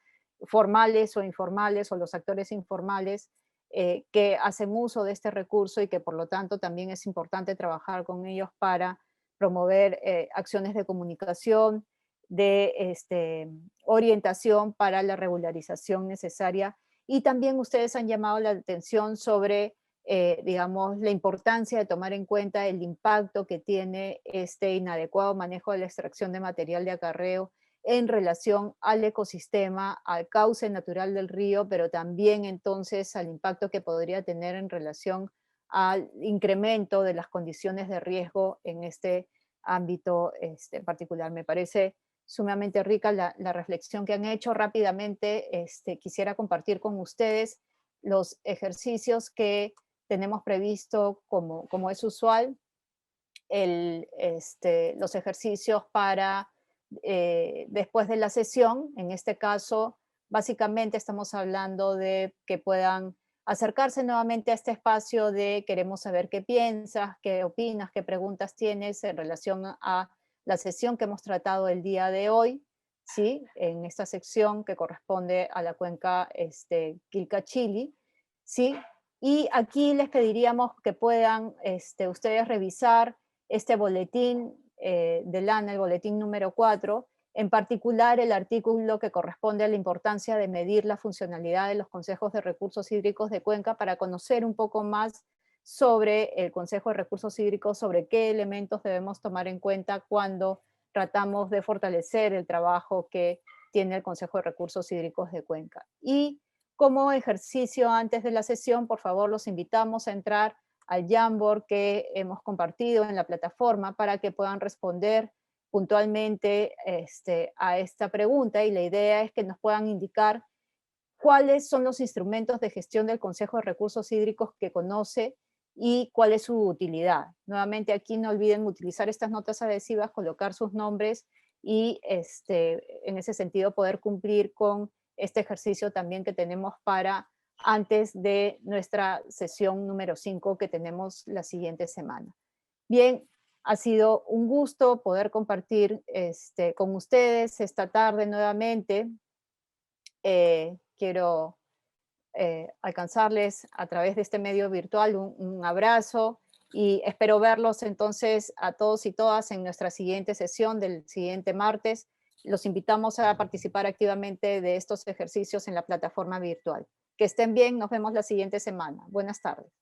formales o informales o los actores informales que hacen uso de este recurso y que por lo tanto también es importante trabajar con ellos para promover acciones de comunicación, de orientación para la regularización necesaria. Y también ustedes han llamado la atención sobre, digamos, la importancia de tomar en cuenta el impacto que tiene este inadecuado manejo de la extracción de material de acarreo en relación al ecosistema, al cauce natural del río, pero también entonces al impacto que podría tener en relación al incremento de las condiciones de riesgo en este ámbito particular. Me parece sumamente rica la reflexión que han hecho. Rápidamente quisiera compartir con ustedes los ejercicios que tenemos previsto como es usual, los ejercicios para después de la sesión. En este caso, básicamente estamos hablando de que puedan acercarse nuevamente a este espacio de queremos saber qué piensas, qué opinas, qué preguntas tienes en relación a la sesión que hemos tratado el día de hoy, ¿sí? En esta sección que corresponde a la cuenca Quilca-Chili, ¿sí? Y aquí les pediríamos que puedan ustedes revisar este boletín del ANA, el boletín número 4, en particular el artículo que corresponde a la importancia de medir la funcionalidad de los consejos de recursos hídricos de Cuenca para conocer un poco más sobre el Consejo de Recursos Hídricos, sobre qué elementos debemos tomar en cuenta cuando tratamos de fortalecer el trabajo que tiene el Consejo de Recursos Hídricos de Cuenca. Y como ejercicio antes de la sesión, por favor, los invitamos a entrar al Jamboard que hemos compartido en la plataforma para que puedan responder puntualmente a esta pregunta, y la idea es que nos puedan indicar cuáles son los instrumentos de gestión del Consejo de Recursos Hídricos que conoce y cuál es su utilidad. Nuevamente aquí no olviden utilizar estas notas adhesivas, colocar sus nombres y en ese sentido poder cumplir con este ejercicio también que tenemos para antes de nuestra sesión número 5 que tenemos la siguiente semana. Bien, ha sido un gusto poder compartir con ustedes esta tarde nuevamente. Quiero alcanzarles a través de este medio virtual un abrazo y espero verlos entonces a todos y todas en nuestra siguiente sesión del siguiente martes. Los invitamos a participar activamente de estos ejercicios en la plataforma virtual. Que estén bien, nos vemos la siguiente semana. Buenas tardes.